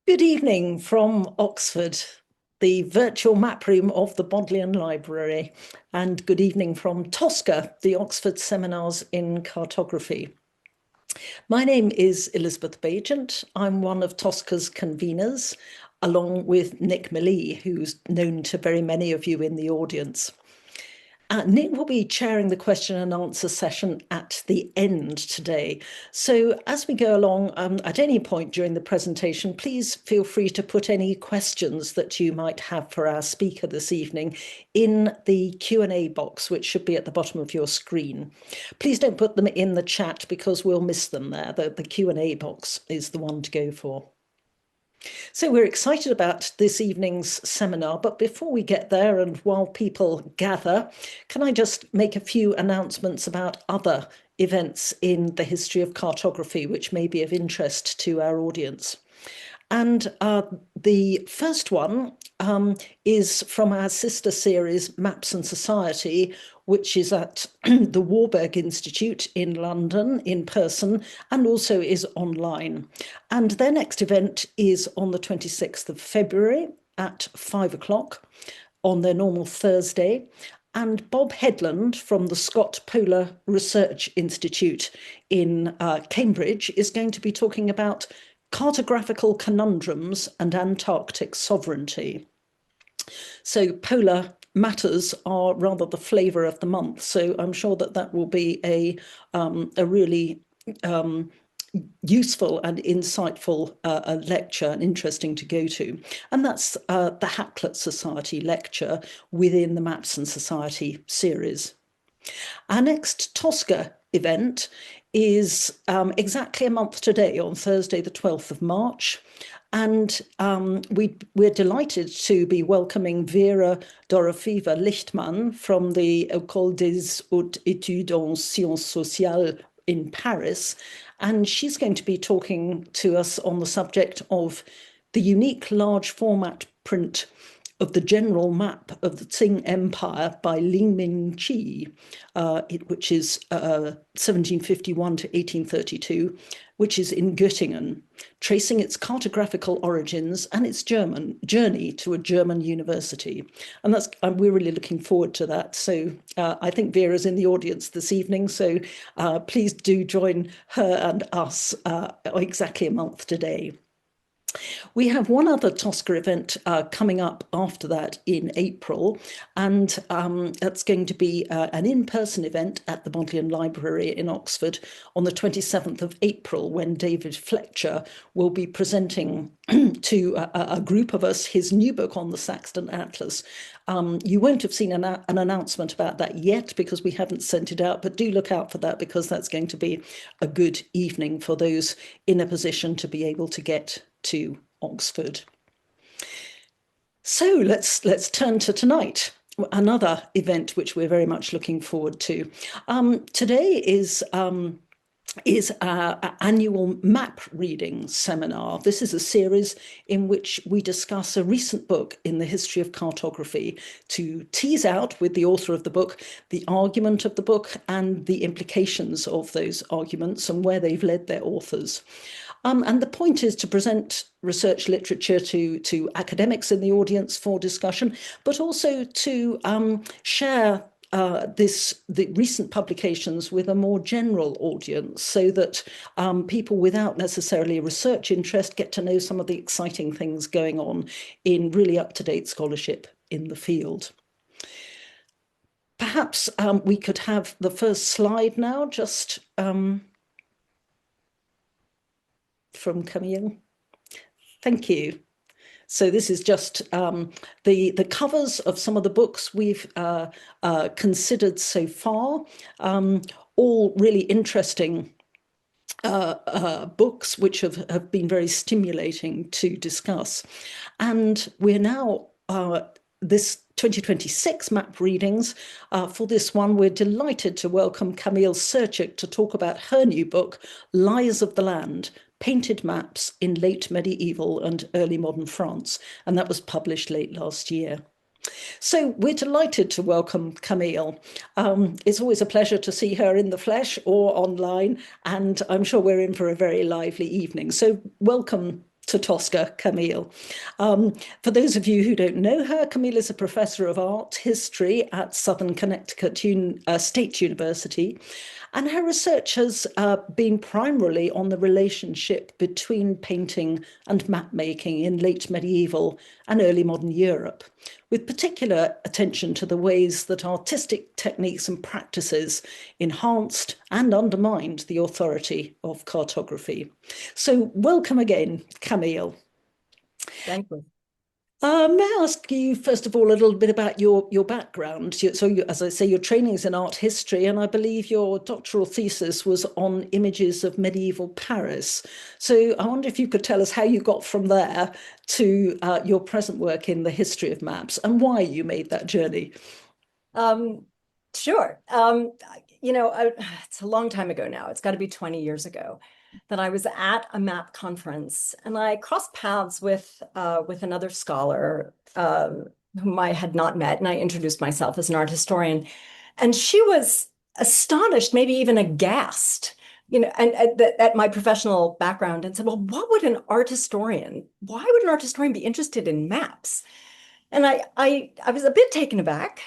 Good evening from Oxford, the virtual map room of the Bodleian Library, and good evening from TOSCA, the Oxford Seminars in Cartography. My name is Elizabeth Baigent. I'm one of TOSCA's conveners, along with Nick Millee, who's known to very many of you in the audience. Nick will be chairing the question and answer session at the end today. So as we go along, at any point during the presentation, please feel free to put any questions that you might have for our speaker this evening in the Q&A box, which should be at the bottom of your screen. Please don't put them in the chat because we'll miss them there. The Q&A box is the one to go for. So we're excited about this evening's seminar, but before we get there and while people gather, can I just make a few announcements about other events in the history of cartography which may be of interest to our audience? And the first one is from our sister series, Maps and Society, which is at the Warburg Institute in London in person and also is online. And their next event is on the 26th of February at 5 o'clock on their normal Thursday. And Bob Headland from the Scott Polar Research Institute in Cambridge is going to be talking about cartographical conundrums and Antarctic sovereignty. So polar matters are rather the flavour of the month. So I'm sure that that will be a really useful and insightful lecture and interesting to go to. And that's the Hakluyt Society lecture within the Maps and Society series. Our next TOSCA event is exactly a month today, on Thursday, the 12th of March. And we're delighted to be welcoming Vera Dorofeeva Lichtman from the École des Hautes Études en Sciences Sociales in Paris. And she's going to be talking to us on the subject of the unique large format print of the general map of the Qing Empire by Ling Mingqi, which is 1751 to 1832, which is in Göttingen, tracing its cartographical origins and its German journey to a German university. And we're really looking forward to that. So I think Vera's in the audience this evening, so please do join her and us exactly a month today. We have one other TOSCA event coming up after that in April, and that's going to be an in-person event at the Bodleian Library in Oxford on the 27th of April, when David Fletcher will be presenting to a group of us his new book on the Saxon Atlas. You won't have seen an announcement about that yet because we haven't sent it out, but do look out for that because that's going to be a good evening for those in a position to be able to get to Oxford. So let's turn to tonight, another event which we're very much looking forward to. Today is our annual map reading seminar. This is a series in which we discuss a recent book in the history of cartography to tease out with the author of the book the argument of the book and the implications of those arguments and where they've led their authors. And the point is to present research literature to academics in the audience for discussion, but also to share the recent publications with a more general audience so that people without necessarily a research interest get to know some of the exciting things going on in really up-to-date scholarship in the field. Perhaps we could have the first slide now, just from Camille. Thank you. So this is just the covers of some of the books we've considered so far, all really interesting books which have been very stimulating to discuss. And we're now, this 2026 map readings, for this one, we're delighted to welcome Camille Serchuk to talk about her new book, Lies of the Land, Painted Maps in Late Medieval and Early Modern France, and that was published late last year. So we're delighted to welcome Camille. It's always a pleasure to see her in the flesh or online, and I'm sure we're in for a very lively evening. So welcome, to TOSCA, Camille. For those of you who don't know her, Camille is a professor of art history at Southern Connecticut State University, and her research has been primarily on the relationship between painting and map making in late medieval and early modern Europe, with particular attention to the ways that artistic techniques and practices enhanced and undermined the authority of cartography. So welcome again, Camille. Thank you. May I ask you, first of all, a little bit about your background? As I say, your training is in art history, and I believe your doctoral thesis was on images of medieval Paris. So I wonder if you could tell us how you got from there to your present work in the history of maps and why you made that journey. Sure. It's a long time ago now. It's got to be 20 years ago that I was at a map conference, and I crossed paths with another scholar whom I had not met, and I introduced myself as an art historian, and she was astonished, maybe even aghast, at my professional background, and said, "Well, why would an art historian be interested in maps?" And I was a bit taken aback.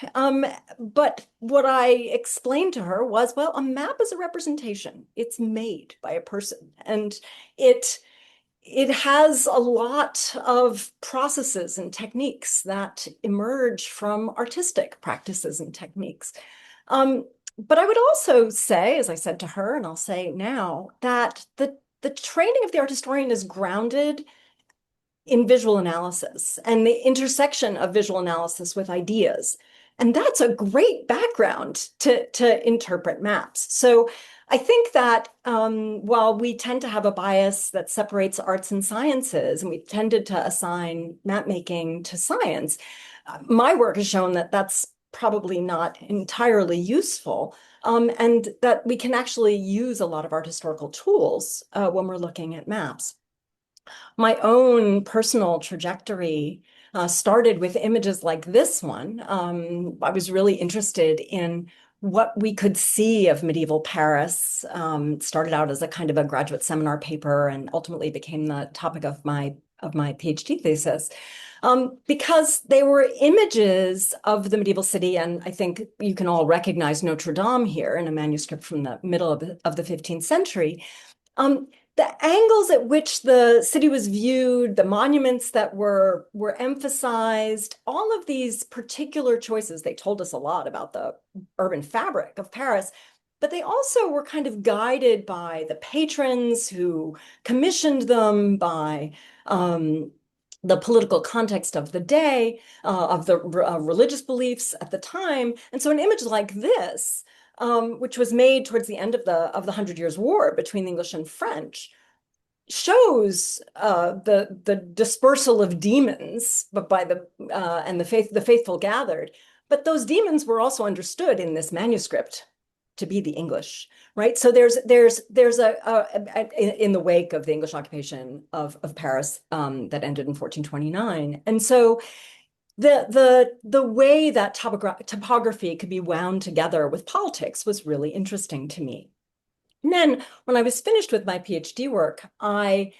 But what I explained to her was, well, a map is a representation. It's made by a person, and it it has a lot of processes and techniques that emerge from artistic practices and techniques. But I would also say, as I said to her, and I'll say now, that the training of the art historian is grounded in visual analysis and the intersection of visual analysis with ideas. And that's a great background to interpret maps. So I think that while we tend to have a bias that separates arts and sciences, and we tended to assign map making to science, my work has shown that that's probably not entirely useful, and that we can actually use a lot of art historical tools when we're looking at maps. My own personal trajectory started with images like this one. I was really interested in what we could see of medieval Paris. It started out as a kind of a graduate seminar paper and ultimately became the topic of my PhD thesis. Because they were images of the medieval city, and I think you can all recognize Notre Dame here in a manuscript from the middle of the 15th century. The angles at which the city was viewed, the monuments that were emphasized, all of these particular choices, they told us a lot about the urban fabric of Paris, but they also were kind of guided by the patrons who commissioned them, by the political context of the day, of the religious beliefs at the time. And so an image like this, which was made towards the end of the Hundred Years' War between the English and French, shows the dispersal of demons, but by the faithful gathered. But those demons were also understood in this manuscript to be the English, right? So there's in the wake of the English occupation of Paris that ended in 1429, and so the way that topography could be wound together with politics was really interesting to me. And then when I was finished with my PhD work, I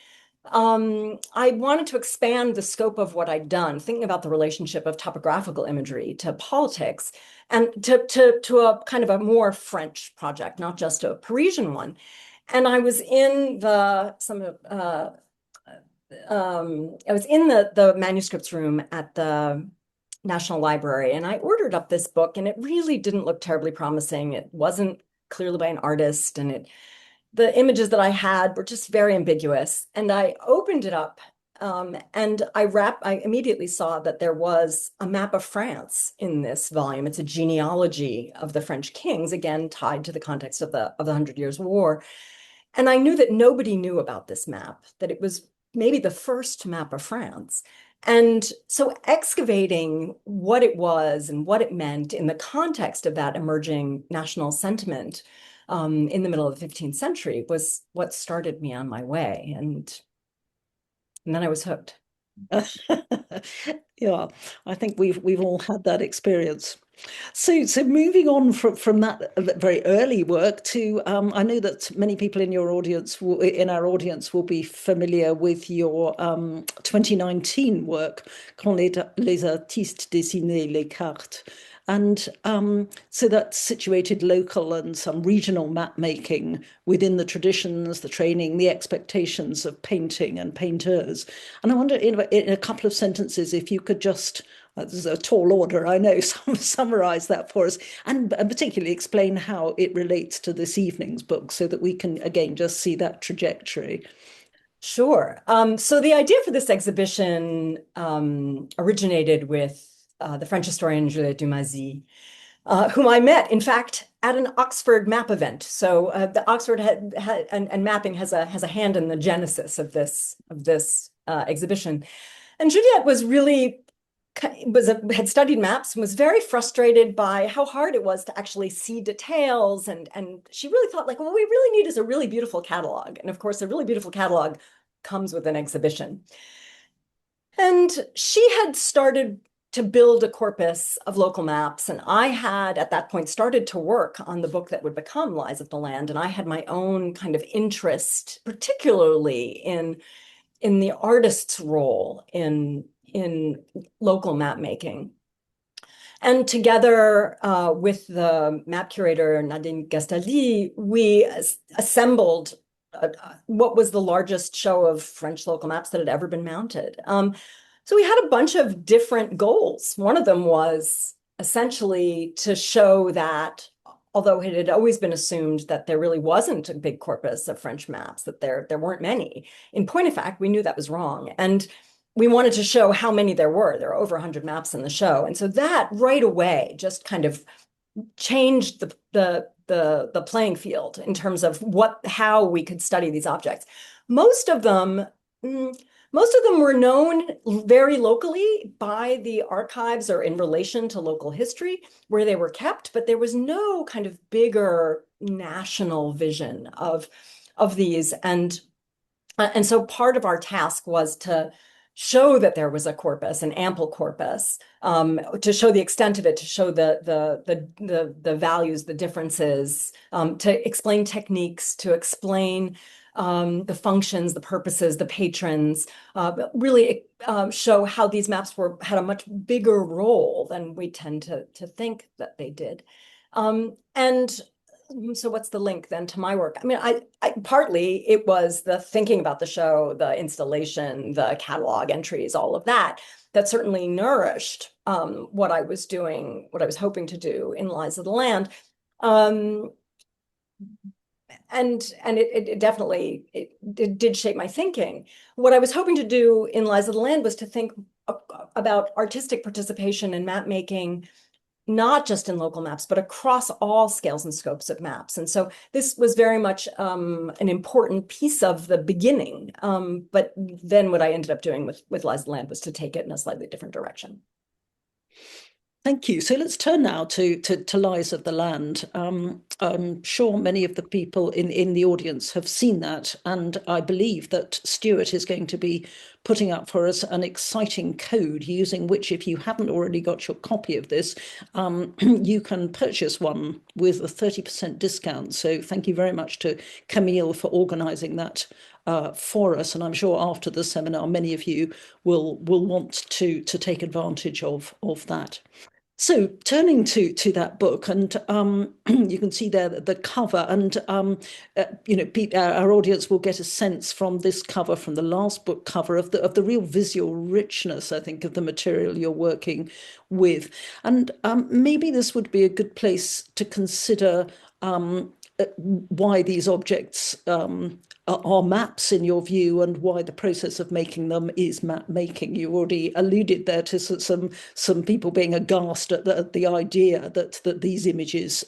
wanted to expand the scope of what I'd done, thinking about the relationship of topographical imagery to politics, and to a kind of a more French project, not just a Parisian one. And I was in the manuscripts room at the National Library, and I ordered up this book, and it really didn't look terribly promising. It wasn't clearly by an artist, and the images that I had were just very ambiguous. And I opened it up, and I immediately saw that there was a map of France in this volume. It's a genealogy of the French kings, again tied to the context of the Hundred Years' War. And I knew that nobody knew about this map, that it was maybe the first map of France. And so excavating what it was and what it meant in the context of that emerging national sentiment in the middle of the 15th century was what started me on my way. And then I was hooked. Yeah, I think we've all had that experience. So moving on from that very early work to, I know that many people in your audience, in our audience, will be familiar with your 2019 work, Quand les artistes dessinaient les cartes. And so that's situated local and some regional map making within the traditions, the training, the expectations of painting and painters. And I wonder, in a couple of sentences, if you could just this is a tall order, I know, summarize that for us, and particularly explain how it relates to this evening's book so that we can, again, just see that trajectory. Sure. So the idea for this exhibition originated with the French historian Juliette Dumazy, whom I met, in fact, at an Oxford map event. So the Oxford and mapping has a hand in the genesis of this exhibition. And Juliette was really had studied maps and was very frustrated by how hard it was to actually see details. And she really thought like, what we really need is a really beautiful catalog. And of course, a really beautiful catalog comes with an exhibition. And she had started to build a corpus of local maps. And I had, at that point, started to work on the book that would become Lies of the Land. And I had my own kind of interest, particularly in the artist's role in local map making. And together with the map curator, Nadine Gastali, we assembled what was the largest show of French local maps that had ever been mounted. So we had a bunch of different goals. One of them was essentially to show that although it had always been assumed that there really wasn't a big corpus of French maps, that there weren't many. In point of fact, we knew that was wrong. And we wanted to show how many there were. There were over 100 maps in the show. And so that right away just kind of changed the playing field in terms of how we could study these objects. Most of them were known very locally by the archives or in relation to local history where they were kept, but there was no kind of bigger national vision of these. And so part of our task was to show that there was a corpus, an ample corpus, to show the extent of it, to show the values, the differences, to explain techniques, to explain the functions, the purposes, the patrons, really show how these maps had a much bigger role than we tend to think that they did. And so what's the link then to my work? I mean, I partly it was the thinking about the show, the installation, the catalog entries, all of that certainly nourished what I was doing, what I was hoping to do in Lies of the Land. And it definitely it did shape my thinking. What I was hoping to do in Lies of the Land was to think about artistic participation in map making, not just in local maps, but across all scales and scopes of maps. And so this was very much an important piece of the beginning. But then what I ended up doing with Lies of the Land was to take it in a slightly different direction. Thank you. So let's turn now to Lies of the Land. I'm sure many of the people in the audience have seen that, and I believe that Stuart is going to be putting up for us an exciting code using which, if you haven't already got your copy of this, you can purchase one with a 30% discount. So thank you very much to Camille for organising that for us, and I'm sure after the seminar, many of you will want to take advantage of that. So turning to that book, and you can see there the cover, and our audience will get a sense from this cover, from the last book cover, of the real visual richness, I think, of the material you're working with, and maybe this would be a good place to consider why these objects are maps in your view, and why the process of making them is map making. You already alluded there to some people being aghast at the idea that these images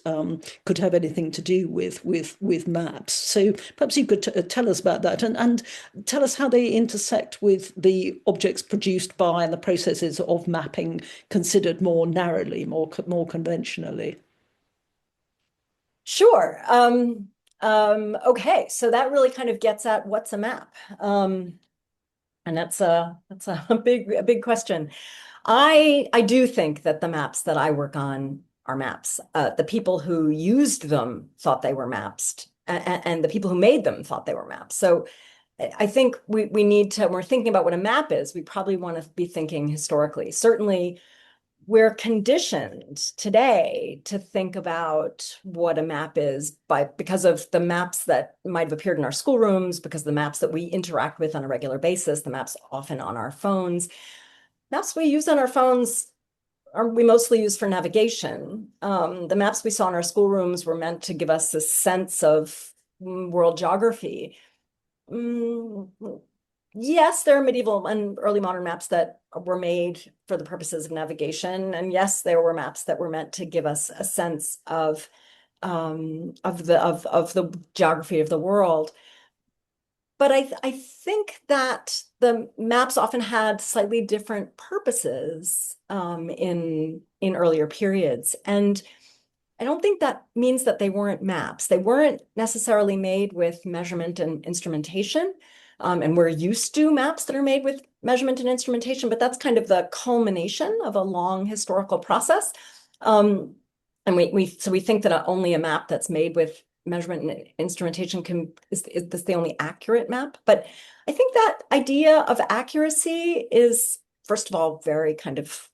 could have anything to do with maps. So perhaps you could tell us about that, and tell us how they intersect with the objects produced by and the processes of mapping considered more narrowly, more conventionally. Sure. Okay, so that really kind of gets at what's a map. And that's a big question. I do think that the maps that I work on are maps. The people who used them thought they were maps, and the people who made them thought they were maps. So I think we need to, when we're thinking about what a map is, we probably want to be thinking historically. Certainly, we're conditioned today to think about what a map is because of the maps that might have appeared in our schoolrooms, because the maps that we interact with on a regular basis, the maps often on our phones. Maps we use on our phones we mostly use for navigation. The maps we saw in our schoolrooms were meant to give us a sense of world geography. Mm, yes, there are medieval and early modern maps that were made for the purposes of navigation. And yes, there were maps that were meant to give us a sense of the geography of the world. But I think that the maps often had slightly different purposes in earlier periods. And I don't think that means that they weren't maps. They weren't necessarily made with measurement and instrumentation. And we're used to maps that are made with measurement and instrumentation, but that's kind of the culmination of a long historical process. And so we think that only a map that's made with measurement and instrumentation is this the only accurate map? But I think that idea of accuracy is, first of all, very kind of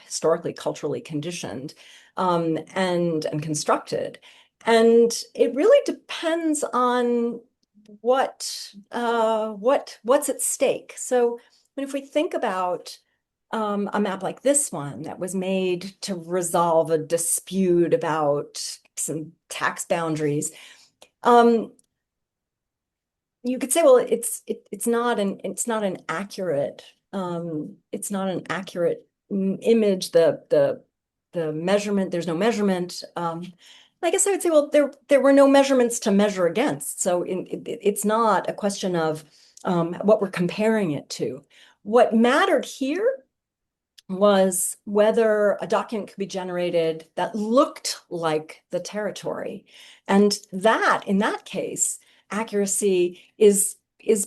historically, culturally conditioned and constructed. And it really depends on what's at stake. So if we think about a map like this one that was made to resolve a dispute about some tax boundaries, you could say, well, it's not an accurate image. The measurement, there's no measurement. I guess I would say, well, there were no measurements to measure against. So it's not a question of what we're comparing it to. What mattered here was whether a document could be generated that looked like the territory. And that, in that case, accuracy is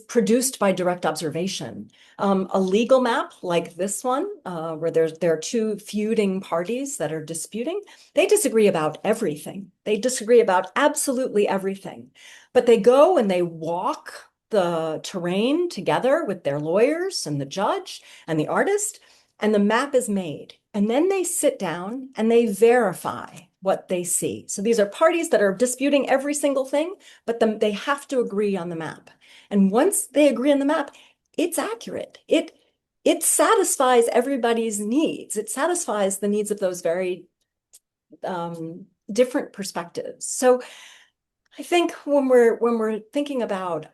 produced by direct observation. A legal map like this one, where there are two feuding parties that are disputing, they disagree about everything. They disagree about absolutely everything. But they go and they walk the terrain together with their lawyers and the judge and the artist, and the map is made. And then they sit down and they verify what they see. So these are parties that are disputing every single thing, but they have to agree on the map. And once they agree on the map, it's accurate. It satisfies everybody's needs. It satisfies the needs of those very different perspectives. So I think when we're thinking about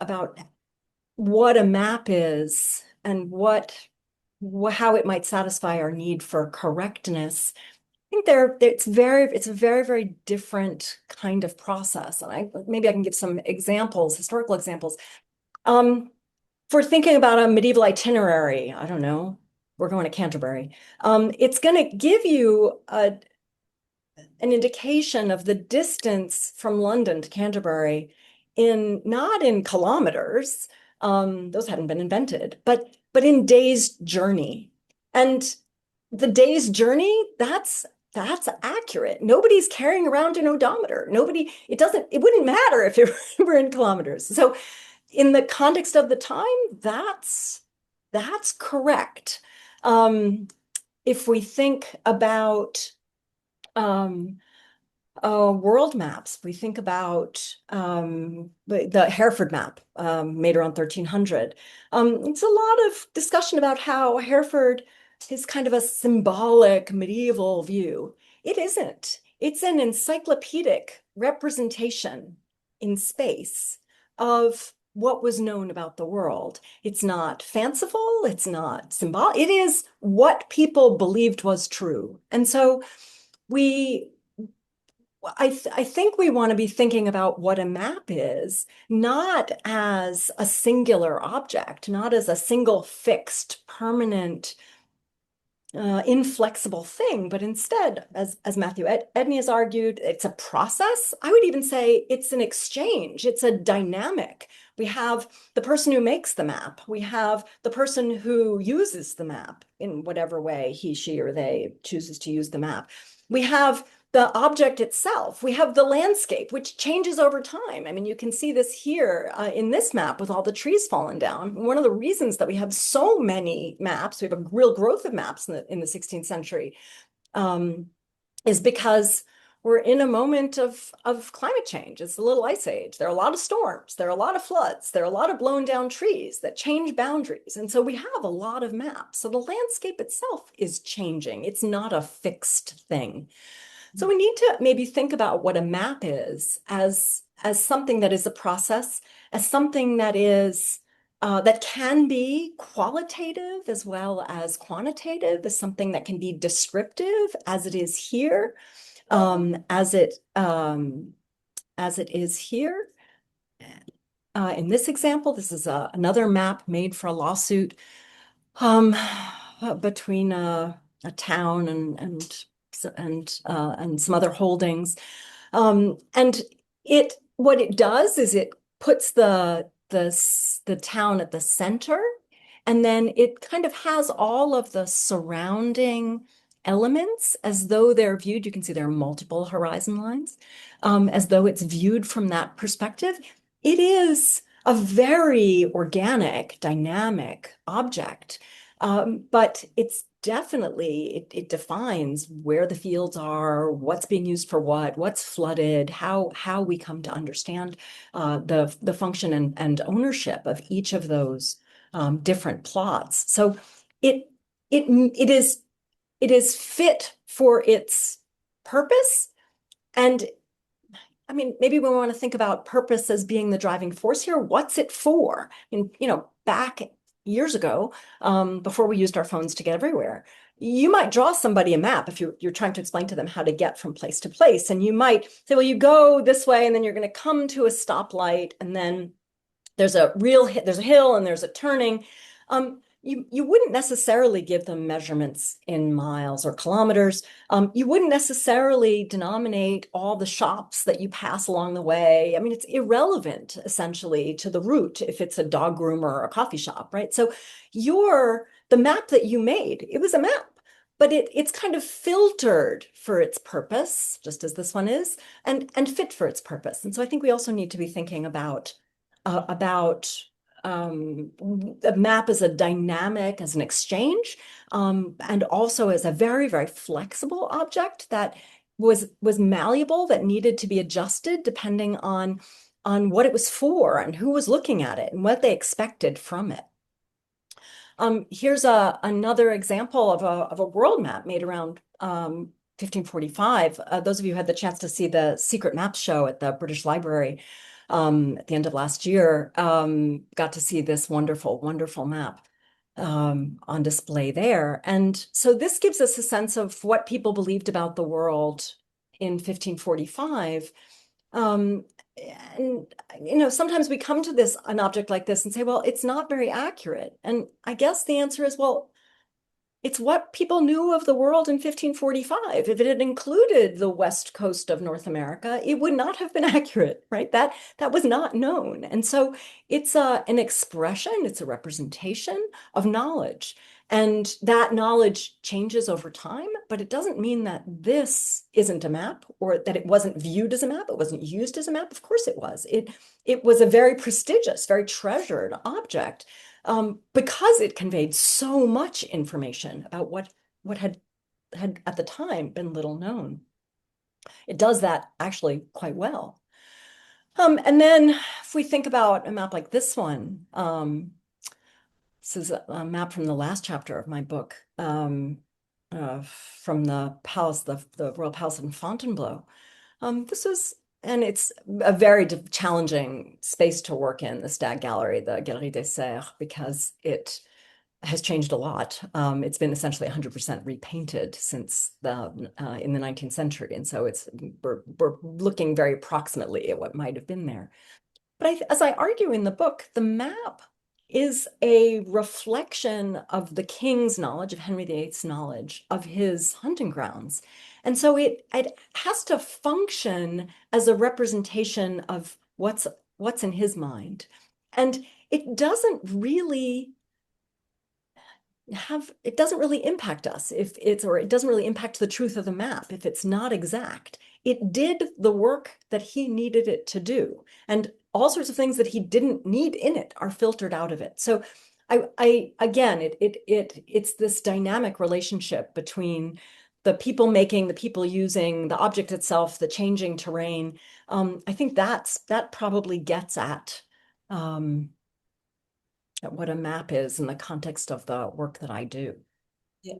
what a map is and how it might satisfy our need for correctness, I think it's a very, very different kind of process. And maybe I can give some examples, historical examples. For thinking about a medieval itinerary, I don't know, we're going to Canterbury. It's going to give you an indication of the distance from London to Canterbury not in kilometers, those hadn't been invented, but in days' journey. And the day's journey, that's accurate. Nobody's carrying around an odometer. It wouldn't matter if it were in kilometers. So in the context of the time, that's correct. If we think about world maps, we think about the Hereford map made around 1300. It's a lot of discussion about how Hereford is kind of a symbolic medieval view. It isn't. It's an encyclopedic representation in space of what was known about the world. It's not fanciful. It's not symbolic. It is what people believed was true. And so I think we want to be thinking about what a map is, not as a singular object, not as a single fixed, permanent, inflexible thing, but instead, as Matthew Edney has argued, it's a process. I would even say it's an exchange. It's a dynamic We have the person who makes the map. We have the person who uses the map in whatever way he, she, or they chooses to use the map. We have the object itself. We have the landscape, which changes over time. I mean, you can see this here in this map with all the trees falling down. One of the reasons that we have so many maps, we have a real growth of maps in the 16th century, is because we're in a moment of climate change. It's a little ice age. There are a lot of storms. There are a lot of floods. There are a lot of blown down trees that change boundaries. And so we have a lot of maps. So the landscape itself is changing. It's not a fixed thing. So we need to maybe think about what a map is as something that is a process, as something that is that can be qualitative as well as quantitative, as something that can be descriptive, as it is here, as it is here. In this example, this is another map made for a lawsuit between a town and some other holdings. And what it does is it puts the town at the center, and then it kind of has all of the surrounding elements as though they're viewed. You can see there are multiple horizon lines, as though it's viewed from that perspective. It is a very organic, dynamic object, but it's definitely, it defines where the fields are, what's being used for what's flooded, how we come to understand the function and ownership of each of those different plots. So it is fit for its purpose. And I mean, maybe we want to think about purpose as being the driving force here. What's it for? And, back years ago, before we used our phones to get everywhere, you might draw somebody a map if you're trying to explain to them how to get from place to place. And you might say, well, you go this way, and then you're going to come to a stoplight, and then there's a hill and there's a turning. You wouldn't necessarily give them measurements in miles or kilometers. You wouldn't necessarily denominate all the shops that you pass along the way. I mean, it's irrelevant essentially to the route if it's a dog groomer or a coffee shop, right? So the map that you made, it was a map, but it's kind of filtered for its purpose, just as this one is, and fit for its purpose. And so I think we also need to be thinking about the map as a dynamic, as an exchange, and also as a very, very flexible object that was malleable, that needed to be adjusted depending on what it was for and who was looking at it and what they expected from it. Here's another example of a world map made around 1545. Those of you who had the chance to see the Secret Maps show at the British Library at the end of last year, got to see this wonderful, wonderful map on display there. And so this gives us a sense of what people believed about the world in 1545. And, sometimes we come to an object like this and say, well, it's not very accurate. And I guess the answer is, well, it's what people knew of the world in 1545. If it had included the west coast of North America, it would not have been accurate, right? That was not known. And so it's an expression, it's a representation of knowledge. And that knowledge changes over time, but it doesn't mean that this isn't a map or that it wasn't viewed as a map, it wasn't used as a map. Of course it was. It was a very prestigious, very treasured object. Because it conveyed so much information about what had at the time been little known. It does that actually quite well. And then if we think about a map like this one, this is a map from the last chapter of my book, from the palace, the royal palace in Fontainebleau. And it's a very challenging space to work in, the Stag Gallery, the Galerie des Serres, because it has changed a lot. It's been essentially 100% repainted since in the 19th century. And so we're looking very approximately at what might have been there. But as I argue in the book, the map is a reflection of the king's knowledge, of Henry VIII's knowledge of his hunting grounds. And so it has to function as a representation of what's in his mind. And it doesn't really it doesn't really impact us or it doesn't really impact the truth of the map if it's not exact. It did the work that he needed it to do. And all sorts of things that he didn't need in it are filtered out of it. So again, it's this dynamic relationship between the people making, the people using, the object itself, the changing terrain. I think that probably gets um, at what a map is in the context of the work that I do. Yeah.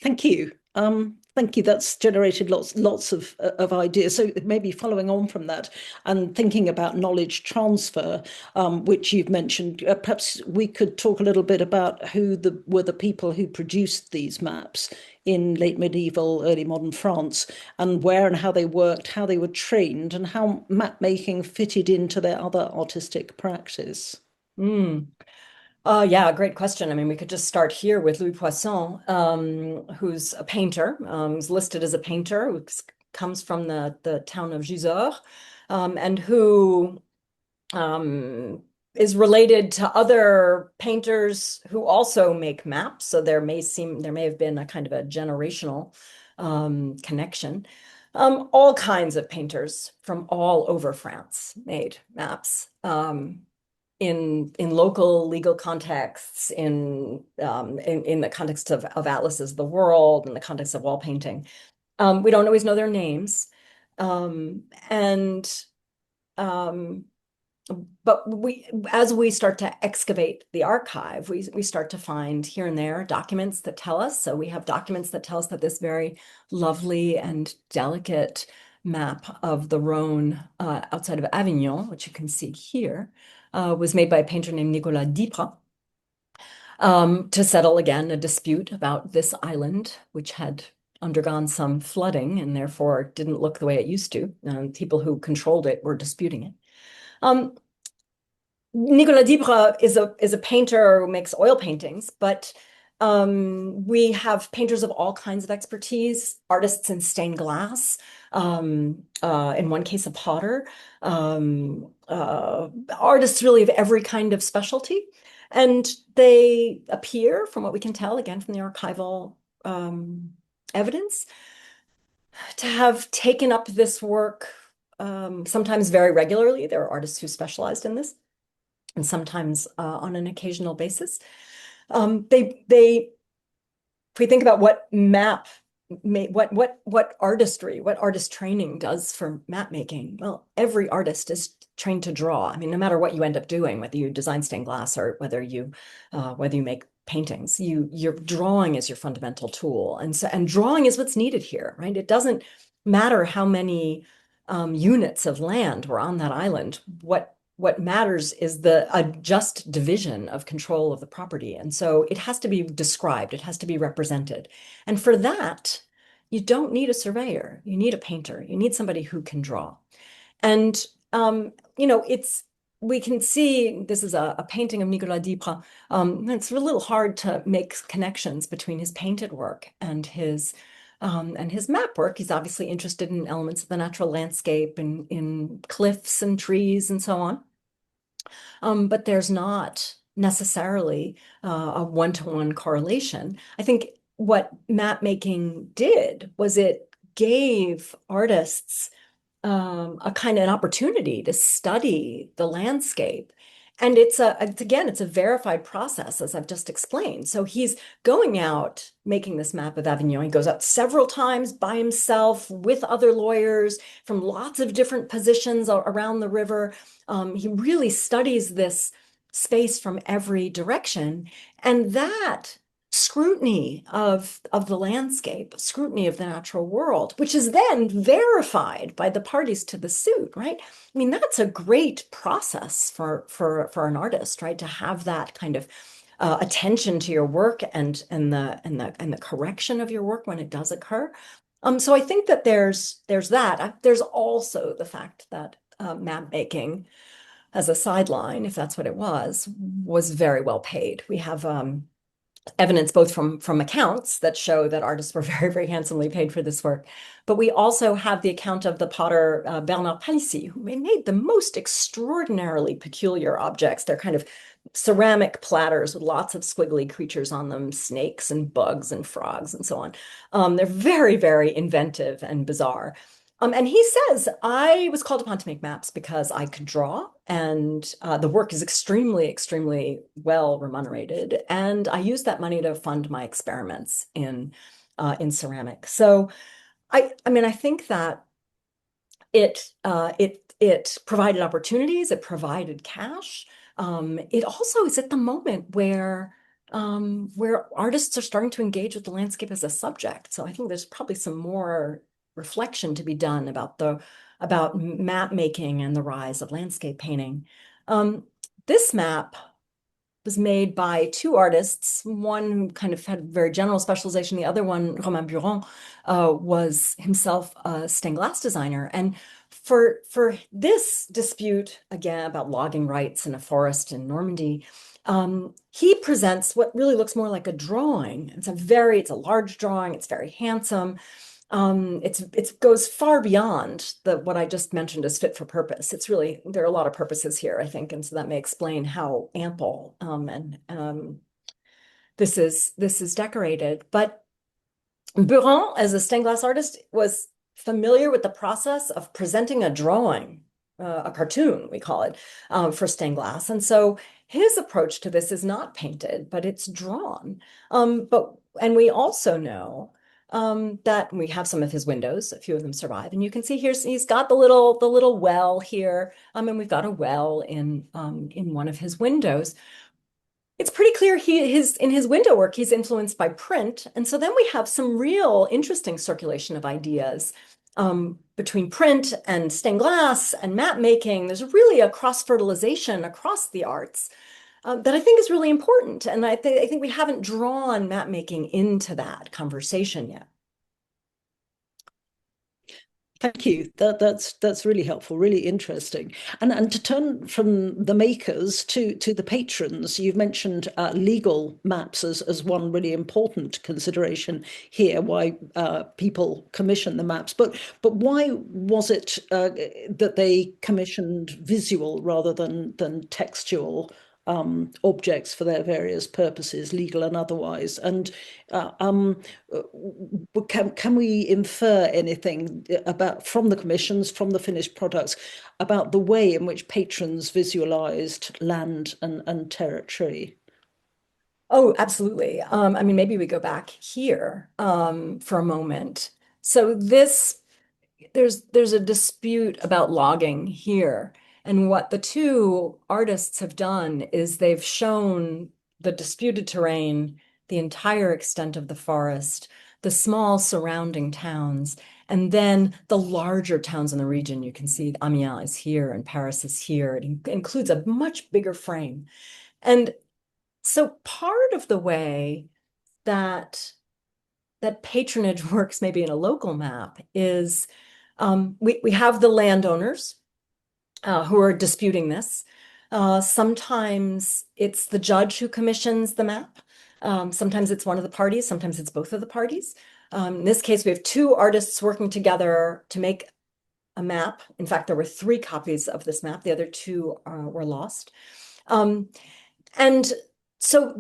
Thank you. Thank you. That's generated lots of ideas. So maybe following on from that and thinking about knowledge transfer, which you've mentioned, perhaps we could talk a little bit about who were the people who produced these maps in late medieval, early modern France, and where and how they worked, how they were trained, and how map making fitted into their other artistic practice. Mm. Yeah, great question. I mean, we could just start here with Louis Poisson, who's a painter, who's listed as a painter, who comes from the town of Gisors, and who is related to other painters who also make maps. So there may have been a kind of a generational connection. All kinds of painters from all over France made maps. In local legal contexts, in the context of atlases of the world, in the context of wall painting. We don't always know their names. And but as we start to excavate the archive, we start to find here and there documents that tell us. So we have documents that tell us that this very lovely and delicate map of the Rhone outside of Avignon, which you can see here, was made by a painter named Nicolas Dipre to settle again a dispute about this island, which had undergone some flooding and therefore didn't look the way it used to. People who controlled it were disputing it. Nicolas Dipre is a painter who makes oil paintings, but we have painters of all kinds of expertise, artists in stained glass, in one case, a potter, artists really of every kind of specialty. And they appear, from what we can tell, again, from the archival evidence, to have taken up this work sometimes very regularly. There are artists who specialized in this, and sometimes on an occasional basis. If we think about what artistry, what artist training does for map making, well, every artist is trained to draw. I mean, no matter what you end up doing, whether you design stained glass or whether you make paintings, your drawing is your fundamental tool, and drawing is what's needed here, right? It doesn't matter how many units of land were on that island. What matters is a just division of control of the property. And so it has to be described, it has to be represented. And for that, you don't need a surveyor, you need a painter, you need somebody who can draw. And, we can see this is a painting of Nicolas Dipre. It's a little hard to make connections between his painted work and his map work. He's obviously interested in elements of the natural landscape and in cliffs and trees and so on. But there's not necessarily a one-to-one correlation. I think what map making did was it gave artists an opportunity to study the landscape. And it's a verified process, as I've just explained. So he's going out making this map of Avignon. He goes out several times by himself with other lawyers from lots of different positions around the river. He really studies this space from every direction. And that scrutiny of the landscape, scrutiny of the natural world, which is then verified by the parties to the suit, right? I mean, that's a great process for an artist, right? To have that kind of attention to your work and the correction of your work when it does occur. So I think that there's that. There's also the fact that map making as a sideline, if that's what it was very well paid. We have evidence both from accounts that show that artists were very, very handsomely paid for this work. But we also have the account of the potter Bernard Palissy, who made the most extraordinarily peculiar objects. They're kind of ceramic platters with lots of squiggly creatures on them, snakes and bugs and frogs and so on. They're very, very inventive and bizarre. And he says, I was called upon to make maps because I could draw, and the work is extremely, extremely well remunerated. And I used that money to fund my experiments in ceramic. So I mean, I think that it provided opportunities, it provided cash. It also is at the moment where artists are starting to engage with the landscape as a subject. So I think there's probably some more reflection to be done about map making and the rise of landscape painting. This map was made by two artists. One who kind of had very general specialization. The other one, Romain Buron, was himself a stained glass designer. And for this dispute, again, about logging rights in a forest in Normandy, he presents what really looks more like a drawing. It's a large drawing. It's very handsome. It goes far beyond what I just mentioned as fit for purpose. It's really, there are a lot of purposes here, I think, and so that may explain how ample and this is decorated. But Buron, as a stained glass artist, was familiar with the process of presenting a drawing, a cartoon, we call it, for stained glass. And so his approach to this is not painted, but it's drawn. And we also know that we have some of his windows, a few of them survive. And you can see he's got the little well here. And we've got a well in one of his windows. It's pretty clear in his window work, he's influenced by print. And so then we have some real interesting circulation of ideas between print and stained glass and map making. There's really a cross-fertilization across the arts that I think is really important. And I think we haven't drawn map making into that conversation yet. Thank you. That's really helpful, really interesting. And to turn from the makers to the patrons, you've mentioned legal maps as one really important consideration here. Why people commission the maps, but why was it that they commissioned visual rather than textual objects for their various purposes, legal and otherwise? And can we infer anything from the commissions, from the finished products, about the way in which patrons visualized land and territory? Oh, absolutely. I mean, maybe we go back here for a moment. So there's a dispute about logging here. And what the two artists have done is they've shown the disputed terrain, the entire extent of the forest, the small surrounding towns, and then the larger towns in the region. You can see Amiens is here and Paris is here. It includes a much bigger frame. And so part of the way that patronage works maybe in a local map is we have the landowners who are disputing this. Sometimes it's the judge who commissions the map. Sometimes it's one of the parties. Sometimes it's both of the parties. In this case, we have two artists working together to make a map. In fact, there were 3 copies of this map. The other 2 were lost. And so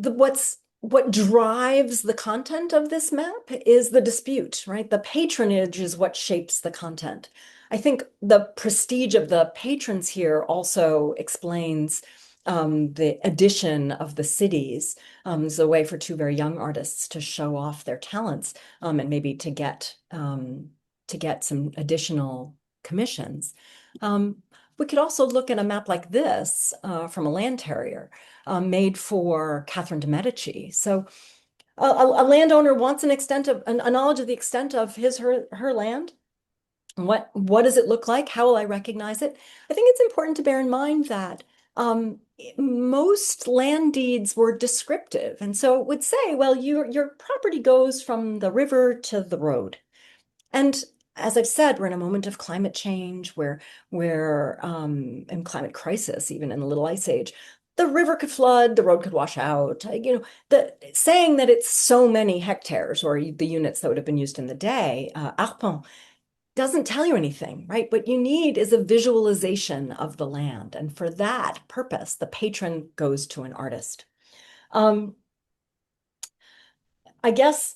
what drives the content of this map is the dispute, right? The patronage is what shapes the content. I think the prestige of the patrons here also explains the addition of the cities as a way for 2 very young artists to show off their talents and maybe to get some additional commissions. We could also look at a map like this from a land terrier made for Catherine de' Medici. So a landowner wants a knowledge of the extent of her land. What does it look like? How will I recognize it? I think it's important to bear in mind that most land deeds were descriptive. And so it would say, well, your property goes from the river to the road. And as I've said, we're in a moment of climate change, we're in climate crisis, even in the Little Ice Age. the river could flood, the road could wash out. Saying that it's so many hectares or the units that would have been used in the day, arpent, doesn't tell you anything, right? What you need is a visualization of the land. And for that purpose, the patron goes to an artist. Um, I guess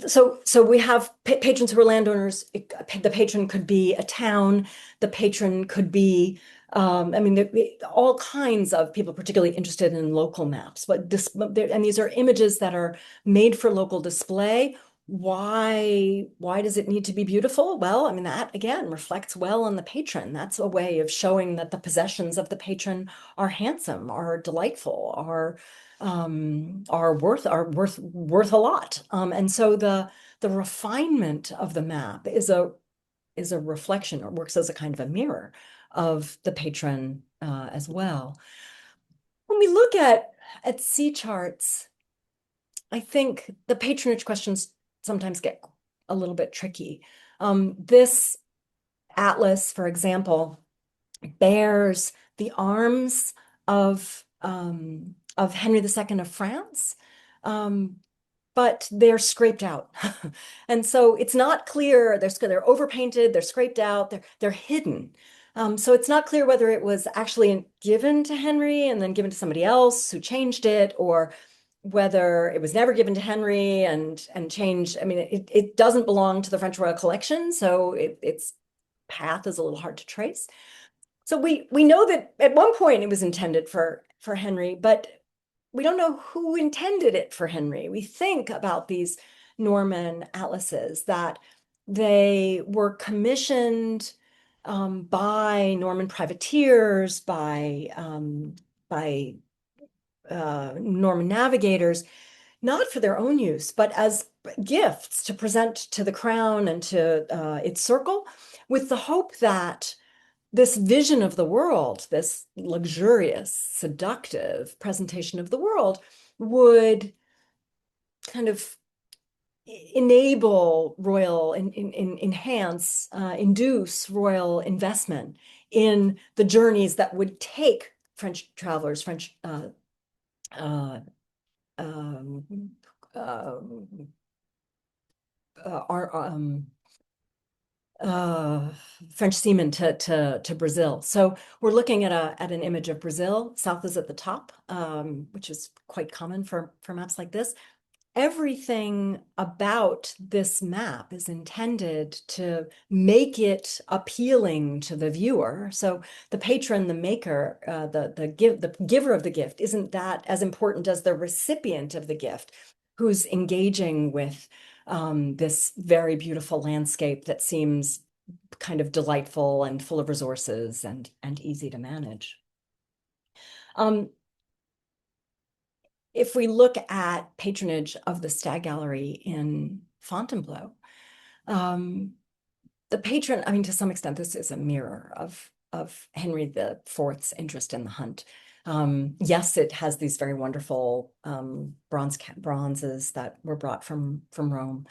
so we have patrons who are landowners. The patron could be a town. The patron could be, I mean, all kinds of people particularly interested in local maps. But and these are images that are made for local display. Why does it need to be beautiful? Well, I mean, that again reflects well on the patron. That's a way of showing that the possessions of the patron are handsome, are delightful, are worth a lot. And so the refinement of the map is a reflection, or works as a kind of a mirror of the patron as well. When we look at sea charts, I think the patronage questions sometimes get a little bit tricky. This atlas, for example, bears the arms of Henry II of France, but they're scraped out. And so it's not clear, they're overpainted, they're scraped out, they're hidden. So it's not clear whether it was actually given to Henry and then given to somebody else who changed it, or whether it was never given to Henry and changed. I mean, it doesn't belong to the French Royal Collection, so its path is a little hard to trace. So we know that at one point it was intended for Henry, but we don't know who intended it for Henry. We think about these Norman atlases that they were commissioned by Norman privateers, by Norman navigators, not for their own use, but as gifts to present to the crown and to its circle, with the hope that this vision of the world, this luxurious, seductive presentation of the world, would kind of enable royal, enhance, induce royal investment in the journeys that would take French travelers, French uh, um, uh, our French seamen to Brazil. So we're looking at an image of Brazil. South is at the top, which is quite common for maps like this. Everything about this map is intended to make it appealing to the viewer. So the patron, the maker, the giver of the gift isn't that as important as the recipient of the gift, who's engaging with this very beautiful landscape that seems kind of delightful and full of resources and easy to manage. If we look at patronage of the Stag Gallery in Fontainebleau, the patron, I mean, to some extent, this is a mirror of Henry IV's interest in the hunt. Yes, it has these very wonderful bronzes that were brought from Rome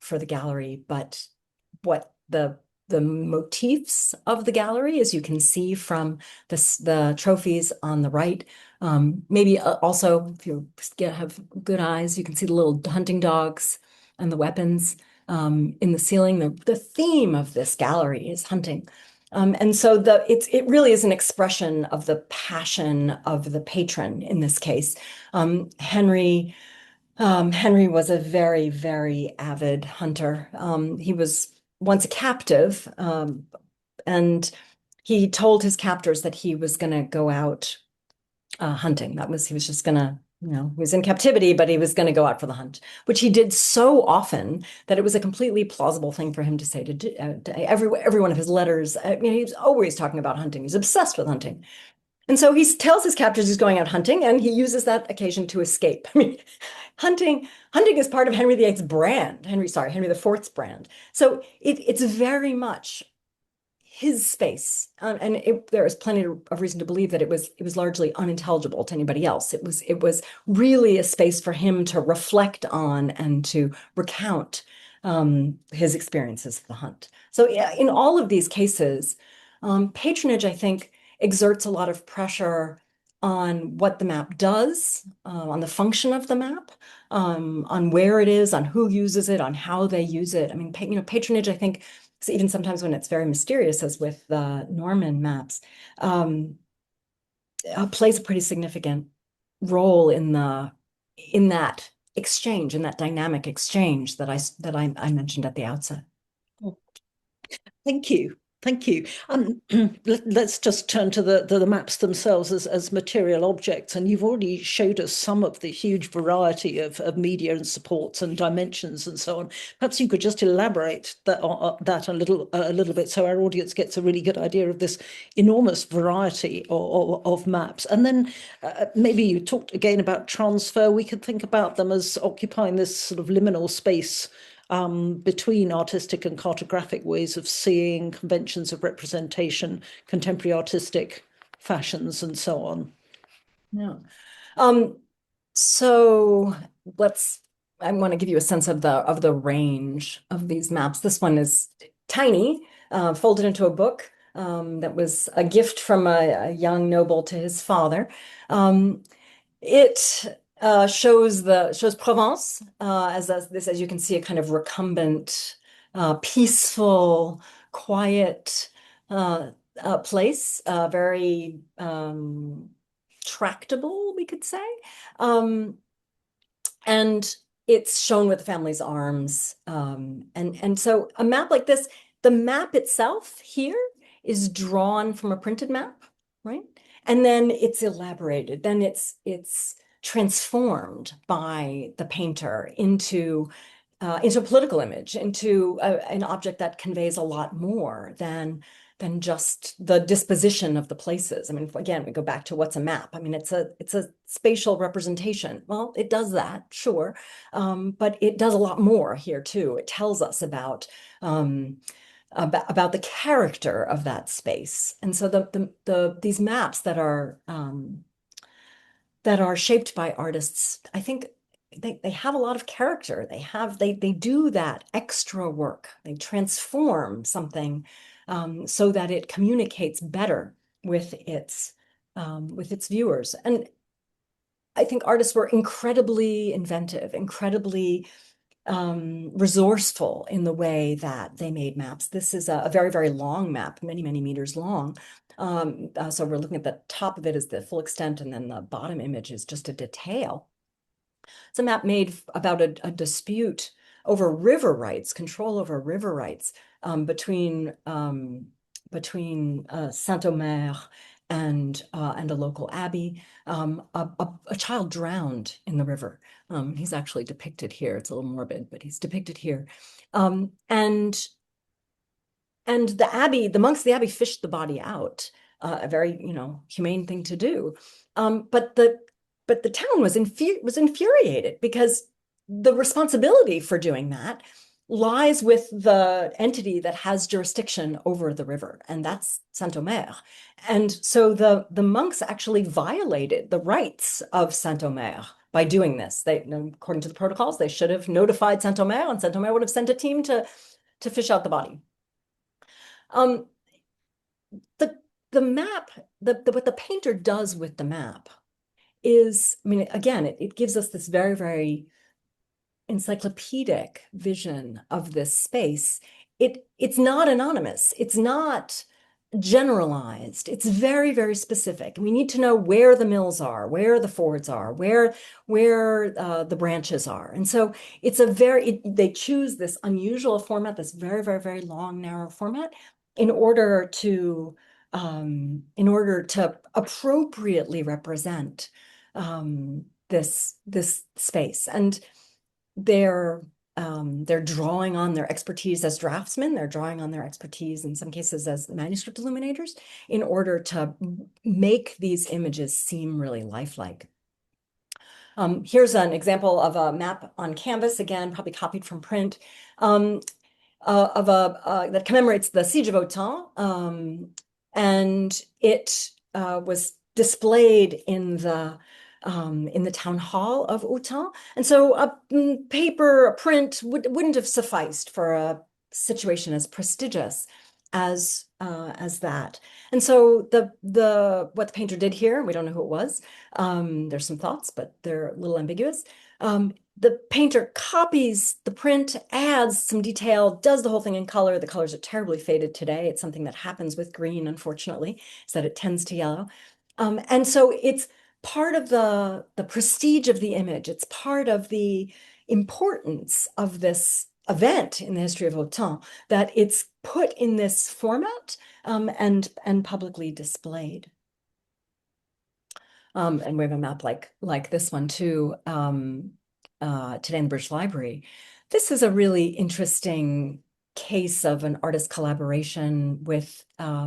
for the gallery, but what the motifs of the gallery, as you can see from the trophies on the right, maybe also if you have good eyes, you can see the little hunting dogs and the weapons in the ceiling. The theme of this gallery is hunting. And so it really is an expression of the passion of the patron in this case. Henry was a very, very avid hunter. He was once a captive, and he told his captors that he was going to go out hunting. He was just going to, he was in captivity, but he was going to go out for the hunt, which he did so often that it was a completely plausible thing for him to say to every one of his letters. He was always talking about hunting. He's obsessed with hunting. And so he tells his captors he's going out hunting, and he uses that occasion to escape. I mean, hunting is part of Henry VIII's brand, Henry IV's brand. So it's very much his space, and there is plenty of reason to believe that it was largely unintelligible to anybody else. It was really a space for him to reflect on and to recount his experiences of the hunt. So yeah, in all of these cases, patronage, I think, exerts a lot of pressure on what the map does, on the function of the map, on where it is, on who uses it, on how they use it. I mean, patronage, I think, even sometimes when it's very mysterious, as with the Norman maps, plays a pretty significant role in that exchange, in that dynamic exchange that I mentioned at the outset. Thank you. Thank you. Let's just turn to the maps themselves as material objects. And you've already showed us some of the huge variety of media and supports and dimensions and so on. Perhaps you could just elaborate that a little bit so our audience gets a really good idea of this enormous variety of maps. And then maybe you talked again about transfer. We could think about them as occupying this sort of liminal space between artistic and cartographic ways of seeing, conventions of representation, contemporary artistic fashions, and so on. Yeah. So I want to give you a sense of the range of these maps. This one is tiny, folded into a book that was a gift from a young noble to his father. It shows Provence as you can see, a kind of recumbent, peaceful, quiet place, very tractable, we could say. And it's shown with the family's arms. And so a map like this, the map itself here is drawn from a printed map, right? And then it's elaborated. Then it's transformed by the painter into a political image, into an object that conveys a lot more than just the disposition of the places. I mean, again, we go back to what's a map. I mean, it's a spatial representation. Well, it does that, sure, but it does a lot more here too. It tells us about the character of that space. And so these maps that are shaped by artists, I think they have a lot of character. They do that extra work. They transform something so that it communicates better with its viewers. And I think artists were incredibly inventive, incredibly resourceful in the way that they made maps. This is a very, very long map, many, many meters long. So we're looking at the top of it is the full extent, and then the bottom image is just a detail. It's a map made about a dispute over river rights, control over river rights between Saint-Omer and a local abbey. A child drowned in the river. He's actually depicted here. It's a little morbid, but he's depicted here. And the monks of the abbey fished the body out, a very, humane thing to do. But the town was infuriated because the responsibility for doing that lies with the entity that has jurisdiction over the river, and that's Saint-Omer. And so the monks actually violated the rights of Saint-Omer by doing this. According to the protocols, they should have notified Saint-Omer, and Saint-Omer would have sent a team to fish out the body. The map, what the painter does with the map is, I mean, again, it gives us this very, very encyclopedic vision of this space. It's not anonymous. It's not generalized. It's very, very specific. We need to know where the mills are, where the fords are, where the branches are. And so it's they choose this unusual format, this very, very, very long, narrow format, in order to appropriately represent this space. And they're drawing on their expertise as draftsmen. They're drawing on their expertise in some cases as manuscript illuminators in order to make these images seem really lifelike. Here's an example of a map on canvas, again, probably copied from print, that commemorates the Siege of Autun, and it was displayed in the town hall of Autun. And so a print wouldn't have sufficed for a situation as prestigious as as that. And so what the painter did here, we don't know who it was. There's some thoughts, but they're a little ambiguous. The painter copies the print, adds some detail, does the whole thing in color. The colors are terribly faded today. It's something that happens with green, unfortunately, is that it tends to yellow. And so it's part of the prestige of the image. It's part of the importance of this event in the history of Autan, that it's put in this format and publicly displayed. And we have a map like this one too today in the British Library. This is a really interesting case of an artist collaboration with a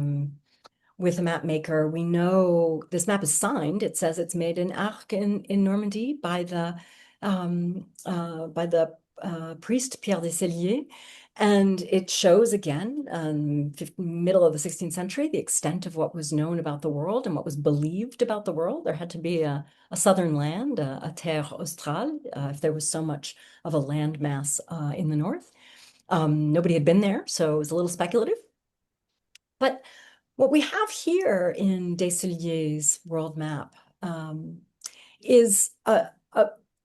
map maker. We know this map is signed. It says it's made in Arques in Normandy by the priest Pierre Descelliers. And it shows again, middle of the 16th century, the extent of what was known about the world and what was believed about the world. There had to be a southern land, a terre australe, if there was so much of a land mass in the north. Nobody had been there, so it was a little speculative. But what we have here in Descelliers' world map is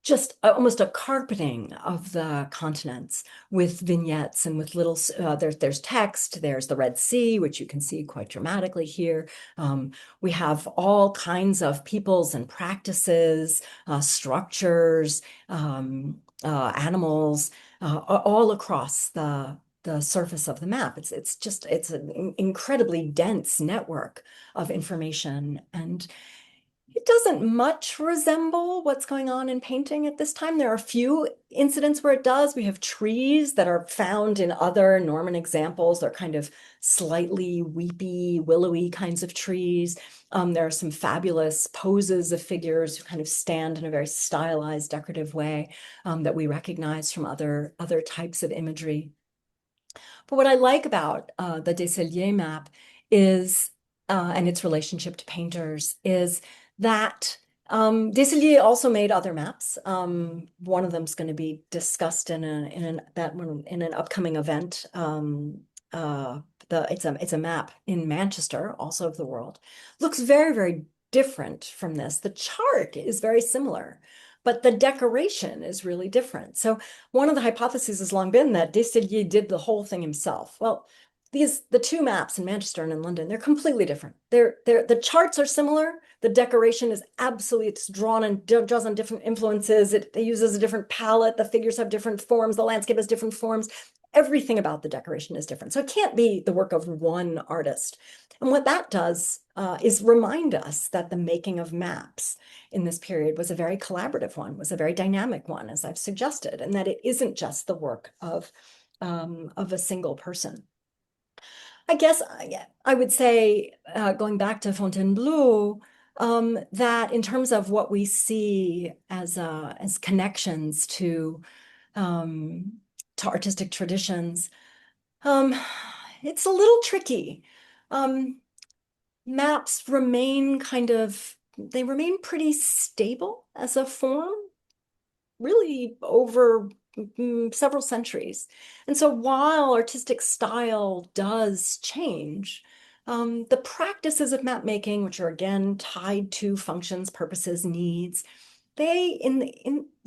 just almost a carpeting of the continents with vignettes and with little, there's text, there's the Red Sea, which you can see quite dramatically here. We have all kinds of peoples and practices, structures, animals, all across the surface of the map. It's an incredibly dense network of information, and it doesn't much resemble what's going on in painting at this time. There are a few incidents where it does. We have trees that are found in other Norman examples. They're kind of slightly weepy, willowy kinds of trees. There are some fabulous poses of figures who kind of stand in a very stylized, decorative way that we recognize from other types of imagery. But what I like about the Descelliers map is, and its relationship to painters, is that Descelliers also made other maps. One of them is going to be discussed in an upcoming event. It's a map in Manchester, also of the world. Looks very, very different from this. The chart is very similar, but the decoration is really different. So one of the hypotheses has long been that Descelliers did the whole thing himself. Well, the two maps in Manchester and in London, they're completely different. The charts are similar. The decoration is absolutely, it's drawn and draws on different influences. It uses a different palette. The figures have different forms. The landscape has different forms. Everything about the decoration is different. So it can't be the work of one artist. And what that does is remind us that the making of maps in this period was a very collaborative one, was a very dynamic one, as I've suggested, and that it isn't just the work of a single person. I guess I would say, going back to Fontainebleau, that in terms of what we see as connections to artistic traditions, it's a little tricky. Maps remain they remain pretty stable as a form, really over several centuries. And so while artistic style does change, the practices of map making, which are again tied to functions, purposes, needs, they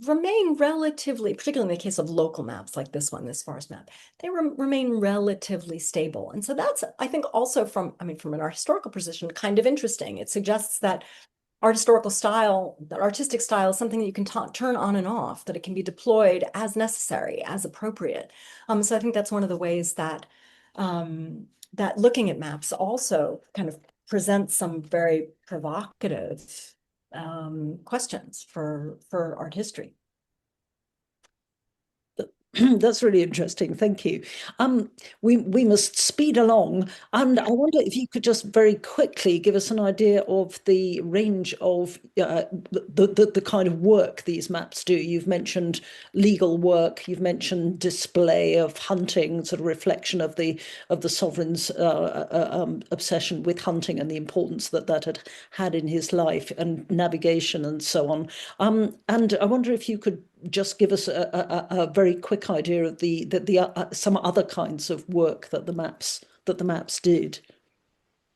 remain relatively, particularly in the case of local maps like this one, this forest map, they remain relatively stable. And so that's, I think, also from an art historical position, kind of interesting. It suggests that artistic style is something that you can turn on and off, that it can be deployed as necessary, as appropriate. So I think that's one of the ways that that looking at maps also kind of presents some very provocative questions for art history. That's really interesting. Thank you. We must speed along, and I wonder if you could just very quickly give us an idea of the range of the kind of work these maps do. You've mentioned legal work. You've mentioned display of hunting, sort of reflection of the sovereign's obsession with hunting and the importance that that had in his life, and navigation and so on. And I wonder if you could just give us a very quick idea of some other kinds of work that the maps did.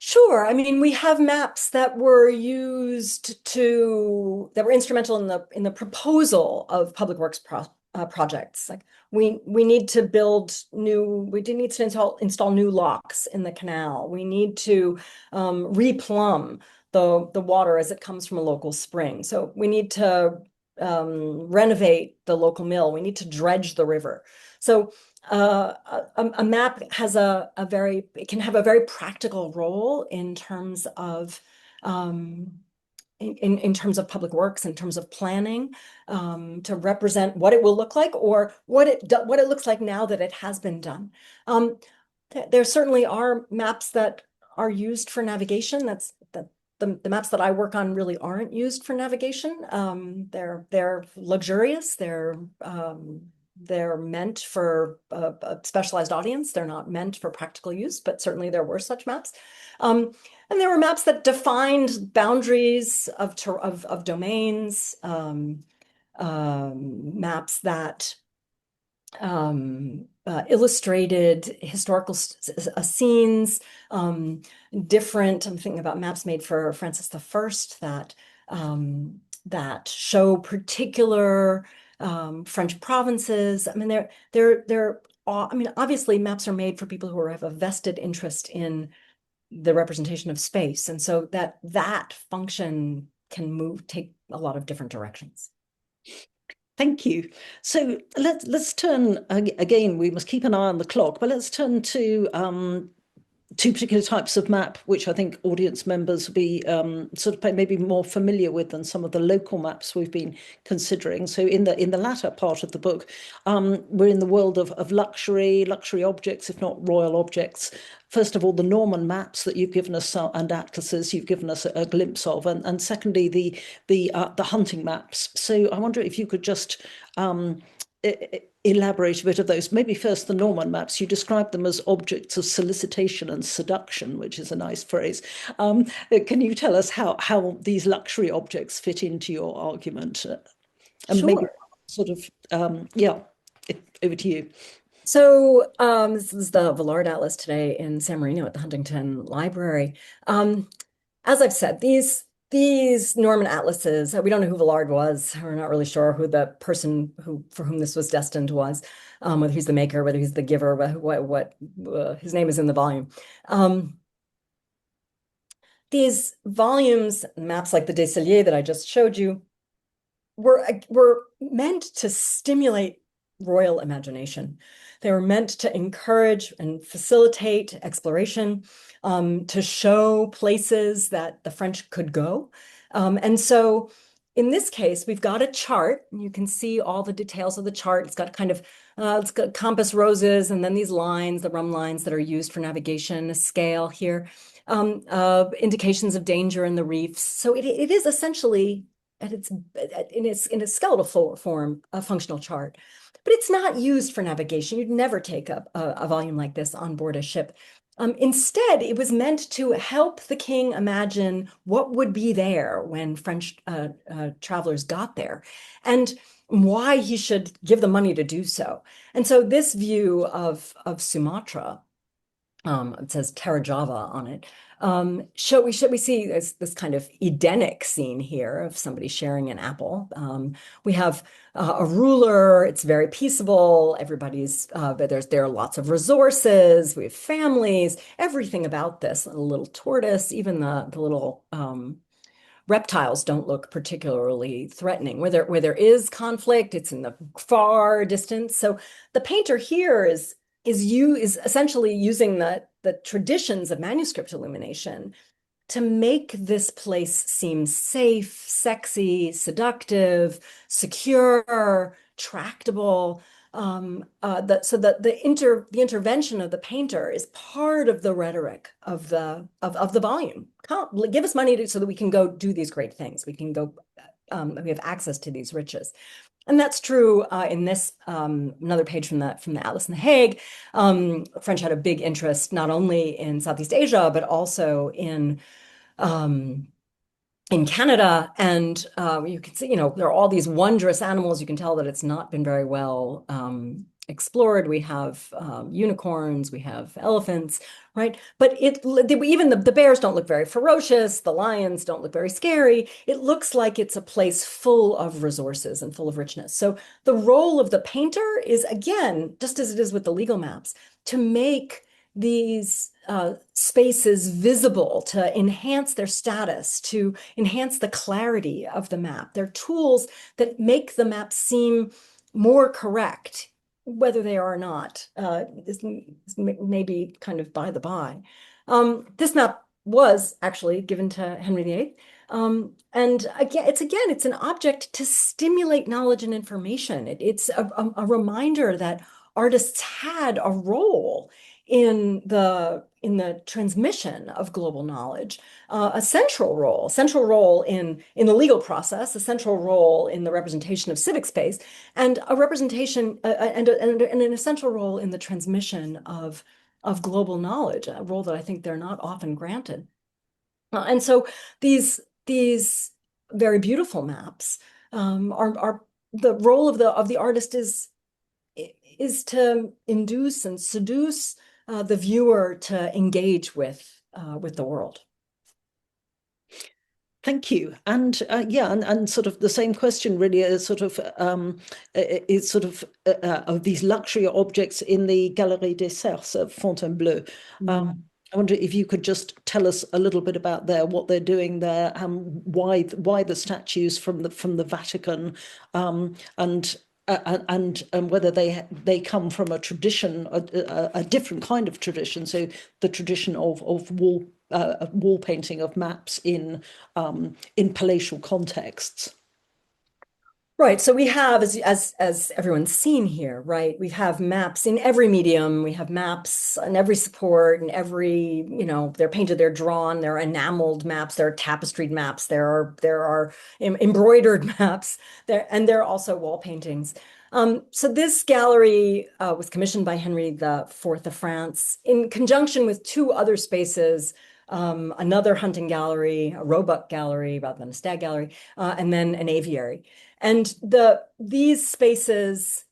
Sure. I mean, we have maps that were that were instrumental in the proposal of public works projects. Like we need to we do need to install new locks in the canal. We need to replumb the water as it comes from a local spring. So we need to renovate the local mill. We need to dredge the river. So a map has it can have a very practical role in terms of in terms of public works, in terms of planning, to represent what it will look like or what it looks like now that it has been done. There certainly are maps that are used for navigation. The maps that I work on really aren't used for navigation. They're luxurious. They're meant for a specialized audience. They're not meant for practical use, but certainly there were such maps. And there were maps that defined boundaries of domains, maps that illustrated historical scenes, different. I'm thinking about maps made for Francis I that show particular French provinces. I mean, I mean, obviously, maps are made for people who have a vested interest in the representation of space, and so that function can take a lot of different directions. Thank you. So let's turn again. We must keep an eye on the clock, but let's turn to two particular types of map, which I think audience members will be sort of maybe more familiar with than some of the local maps we've been considering. So in the latter part of the book, we're in the world of luxury objects, if not royal objects. First of all, the Norman maps that you've given us and atlases you've given us a glimpse of, and secondly the hunting maps. So I wonder if you could just elaborate a bit of those. Maybe first the Norman maps. You describe them as objects of solicitation and seduction, which is a nice phrase. Can you tell us how these luxury objects fit into your argument? And maybe Sure. sort of, yeah, over to you. So this is the Villard Atlas today in San Marino at the Huntington Library. As I've said, these Norman atlases, we don't know who Villard was. We're not really sure who the person for whom this was destined was, whether he's the maker, whether he's the giver, what his name is in the volume. These volumes, maps like the Decellier that I just showed you, were meant to stimulate royal imagination. They were meant to encourage and facilitate exploration, to show places that the French could go. And so in this case, we've got a chart. You can see all the details of the chart. It's got it's got compass roses and then these lines, the rum lines that are used for navigation, a scale here, indications of danger in the reefs. So it is essentially in its skeletal form, a functional chart. But it's not used for navigation. You'd never take a volume like this on board a ship. Instead, it was meant to help the king imagine what would be there when French travelers got there and why he should give them money to do so. And so this view of Sumatra, it says Terra Java on it. We see this kind of Edenic scene here of somebody sharing an apple. We have a ruler. It's very peaceable. But there are lots of resources. We have families. Everything about this. A little tortoise. Even the little reptiles don't look particularly threatening. Where there is conflict, it's in the far distance. So the painter here is essentially using the traditions of manuscript illumination to make this place seem safe, sexy, seductive, secure, tractable. So that the intervention of the painter is part of the rhetoric of the volume. Give us money so that we can go do these great things. We can go. We have access to these riches. And that's true in this another page from the Atlas in The Hague. French had a big interest not only in Southeast Asia but also in Canada. And you can see, there are all these wondrous animals. You can tell that it's not been very well explored. We have unicorns, we have elephants, right? But even the bears don't look very ferocious. The lions don't look very scary. It looks like it's a place full of resources and full of richness. So the role of the painter is, again, just as it is with the legal maps, to make these spaces visible, to enhance their status, to enhance the clarity of the map. They're tools that make the map seem more correct, whether they are or not. This may be kind of by the by. This map was actually given to Henry VIII. And again, it's an object to stimulate knowledge and information. It's a reminder that artists had a role in the transmission of global knowledge, a central role in the legal process, a central role in the representation of civic space, and a representation and an essential role in the transmission of global knowledge, a role that I think they're not often granted. And so these very beautiful maps are the role of the artist is to induce and seduce the viewer to engage with the world. Thank you. And yeah, and sort of the same question really is sort of these luxury objects in the Galerie des Cerfs at Fontainebleau. I wonder if you could just tell us a little bit about what they're doing there, why the statues from the Vatican, and whether they come from a tradition, a different kind of tradition. So the tradition of wall painting of maps in palatial contexts. Right. So we have, as everyone's seen here, right? We have maps in every medium. We have maps on every support and every, they're painted, they're drawn, they're enameled maps, there are tapestried maps, there are embroidered maps there, and there are also wall paintings. So this gallery was commissioned by Henry IV of France in conjunction with two other spaces, another hunting gallery, a roebuck gallery rather than a stag gallery, and then an aviary. And these spaces,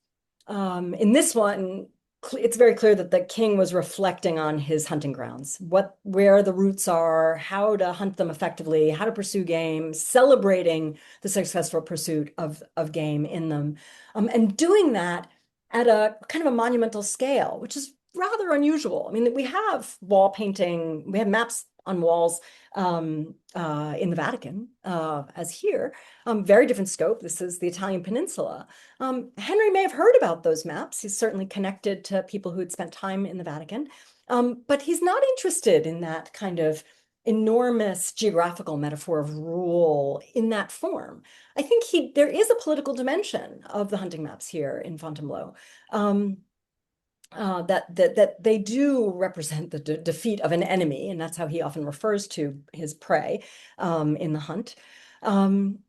in this one, it's very clear that the king was reflecting on his hunting grounds, where the routes are, how to hunt them effectively, how to pursue game, celebrating the successful pursuit of game in them, and doing that at a kind of a monumental scale, which is rather unusual. I mean, we have wall painting, we have maps on walls in the Vatican, as here, very different scope. This is the Italian peninsula. Henry may have heard about those maps. He's certainly connected to people who had spent time in the Vatican, but he's not interested in that kind of enormous geographical metaphor of rule in that form. I think there is a political dimension of the hunting maps here in Fontainebleau. That they do represent the defeat of an enemy, and that's how he often refers to his prey in the hunt. And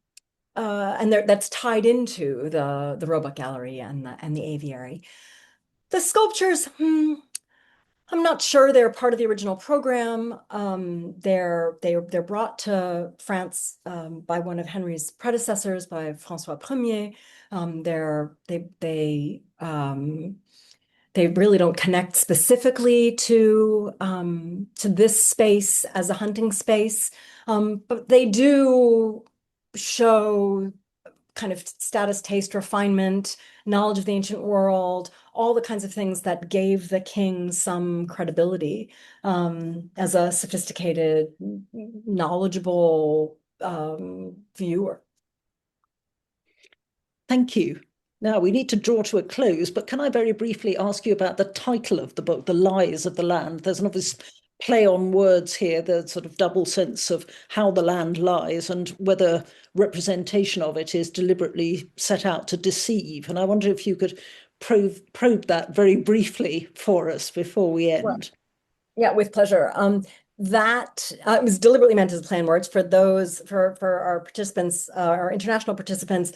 that's tied into the Roebuck Gallery and the aviary. The sculptures, I'm not sure they're part of the original program. They're brought to France by one of Henry's predecessors, by François Ier. They really don't connect specifically to this space as a hunting space, but they do show kind of status, taste, refinement, knowledge of the ancient world, all the kinds of things that gave the king some credibility as a sophisticated, knowledgeable viewer. Thank you. Now we need to draw to a close, but can I very briefly ask you about the title of the book, The Lies of the Land? There's an obvious play on words here, the sort of double sense of how the land lies and whether representation of it is deliberately set out to deceive. And I wonder if you could probe that very briefly for us before we end. Well, yeah, with pleasure. That it was deliberately meant as play on words for our participants, our international participants,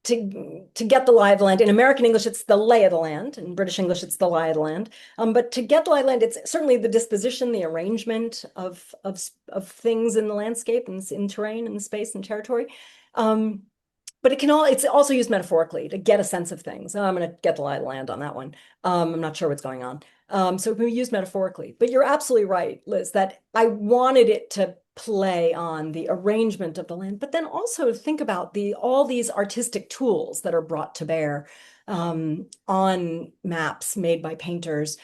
to get the lie of the land. In American English, it's the lay of the land. In British English, it's the lie of the land. But to get the lie of the land, it's certainly the disposition, the arrangement of things in the landscape and in terrain and space and territory. But but it's also used metaphorically to get a sense of things. I'm going to get the lie of the land on that one. I'm not sure what's going on. So it can be used metaphorically. But you're absolutely right, Liz, that I wanted it to play on the arrangement of the land, but then also think about all these artistic tools that are brought to bear on maps made by painters.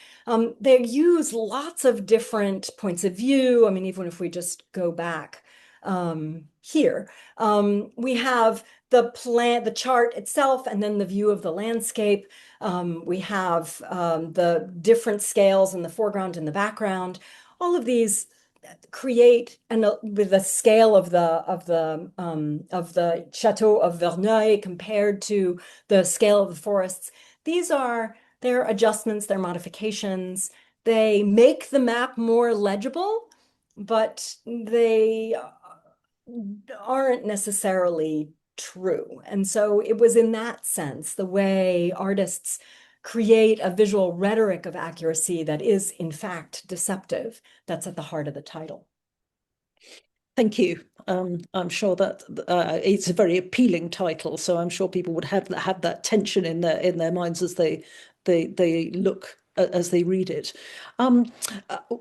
They use lots of different points of view. I mean, even if we just go back here, we have the chart itself, and then the view of the landscape. We have the different scales in the foreground and the background. All of these create, and with the scale of the Chateau of Verneuil compared to the scale of the forests. These are their adjustments, their modifications. They make the map more legible, but they aren't necessarily true. And so it was in that sense, the way artists create a visual rhetoric of accuracy that is, in fact, deceptive, that's at the heart of the title. Thank you. I'm sure that it's a very appealing title, so I'm sure people would have that tension in their minds as they look as they read it.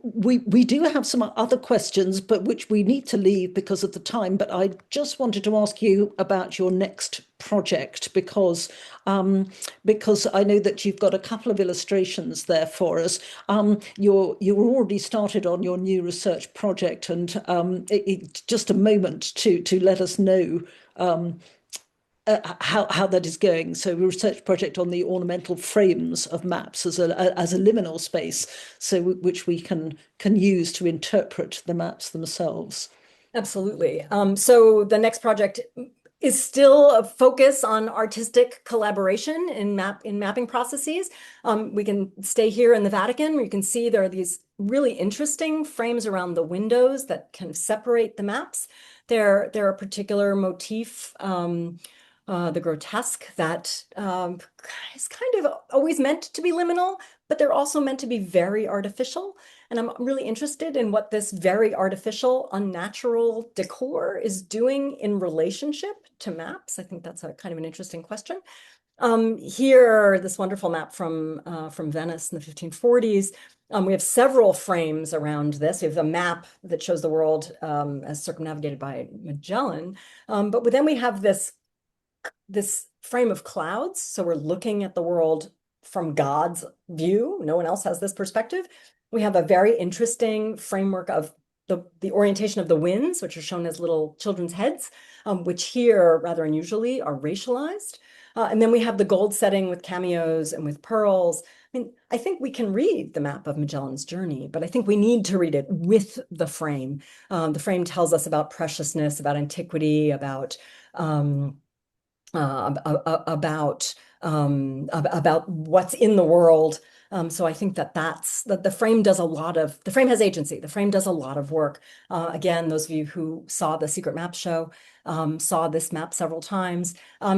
We do have some other questions, but which we need to leave because of the time. But I just wanted to ask you about your next project because I know that you've got a couple of illustrations there for us. You're already started on your new research project, and just a moment to let us know how that is going. So a research project on the ornamental frames of maps as a liminal space, so which we can use to interpret the maps themselves. Absolutely. So the next project is still a focus on artistic collaboration in mapping processes. We can stay here in the Vatican, where you can see there are these really interesting frames around the windows that can separate the maps. There are a particular motif, the grotesque, that is kind of always meant to be liminal, but they're also meant to be very artificial. And I'm really interested in what this very artificial, unnatural decor is doing in relationship to maps. I think that's a kind of an interesting question. Here, this wonderful map from Venice in the 1540s. We have several frames around this. We have a map that shows the world as circumnavigated by Magellan. But then we have this frame of clouds. So we're looking at the world from God's view. No one else has this perspective. We have a very interesting framework of the orientation of the winds, which are shown as little children's heads, which here, rather unusually, are racialized. And then we have the gold setting with cameos and with pearls. I mean, I think we can read the map of Magellan's journey, but I think we need to read it with the frame. The frame tells us about preciousness, about antiquity, about what's in the world. So I think that the frame does the frame has agency. The frame does a lot of work. Again, those of you who saw the Secret Map show saw this map several times.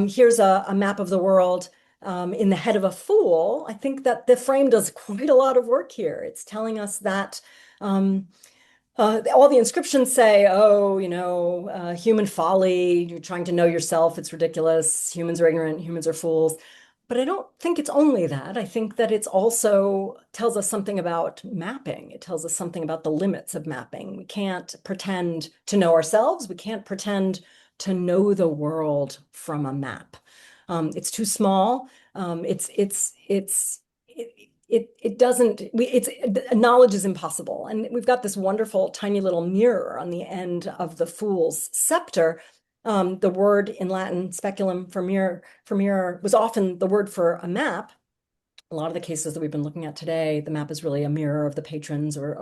Here's a map of the world in the head of a fool. I think that the frame does quite a lot of work here. It's telling us that all the inscriptions say, oh, human folly, you're trying to know yourself, it's ridiculous, humans are ignorant, humans are fools. But I don't think it's only that. I think that it's also tells us something about mapping. It tells us something about the limits of mapping. We can't pretend to know ourselves. We can't pretend to know the world from a map. It's too small. Knowledge is impossible. And we've got this wonderful tiny little mirror on the end of the fool's scepter. The word in Latin, speculum, for mirror, was often the word for a map. A lot of the cases that we've been looking at today, the map is really a mirror of the patrons or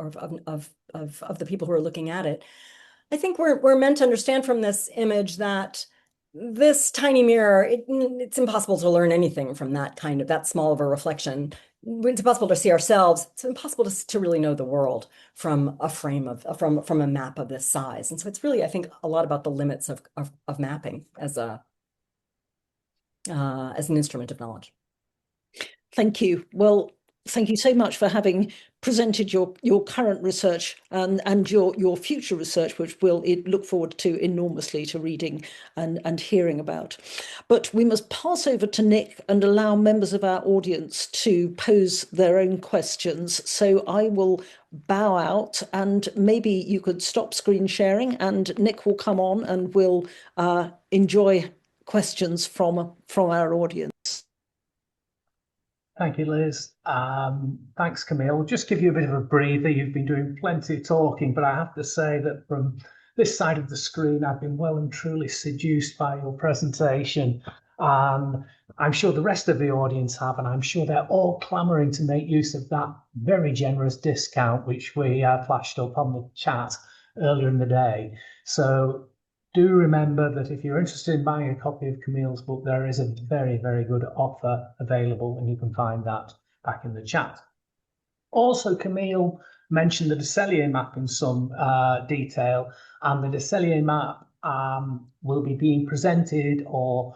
of the people who are looking at it. I think we're meant to understand from this image that this tiny mirror, it's impossible to learn anything from that small of a reflection. It's impossible to see ourselves. It's impossible to really know the world from a frame from a map of this size. And so it's really, I think, a lot about the limits of mapping as an instrument of knowledge. Thank you. Well, thank you so much for having presented your current research and your future research, which we'll look forward to enormously to reading and hearing about. But we must pass over to Nick and allow members of our audience to pose their own questions. So I will bow out, and maybe you could stop screen sharing, and Nick will come on and we'll enjoy questions from our audience. Thank you, Liz. Thanks, Camille. I'll just give you a bit of a breather. You've been doing plenty of talking, but I have to say that from this side of the screen, I've been well and truly seduced by your presentation. I'm sure the rest of the audience have, and I'm sure they're all clamoring to make use of that very generous discount, which we flashed up on the chat earlier in the day. So do remember that if you're interested in buying a copy of Camille's book, there is a very, very good offer available, and you can find that back in the chat. Also, Camille mentioned the Decellier map in some detail, and the Decellier map will be being presented, or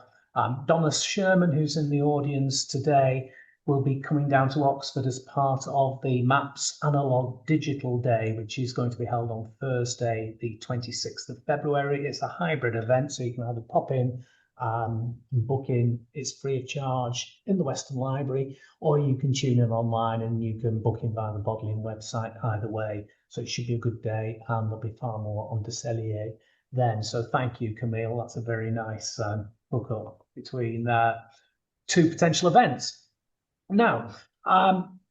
Donna Sherman, who's in the audience today, will be coming down to Oxford as part of the MAPS Analog Digital Day, which is going to be held on Thursday, the 26th of February. It's a hybrid event, so you can either pop in, book in. It's free of charge in the Western Library, or you can tune in online and you can book in via the Bodleian website, either way. So it should be a good day, and there'll be far more on Decellier then. So thank you, Camille. That's a very nice hook up between two potential events. Now,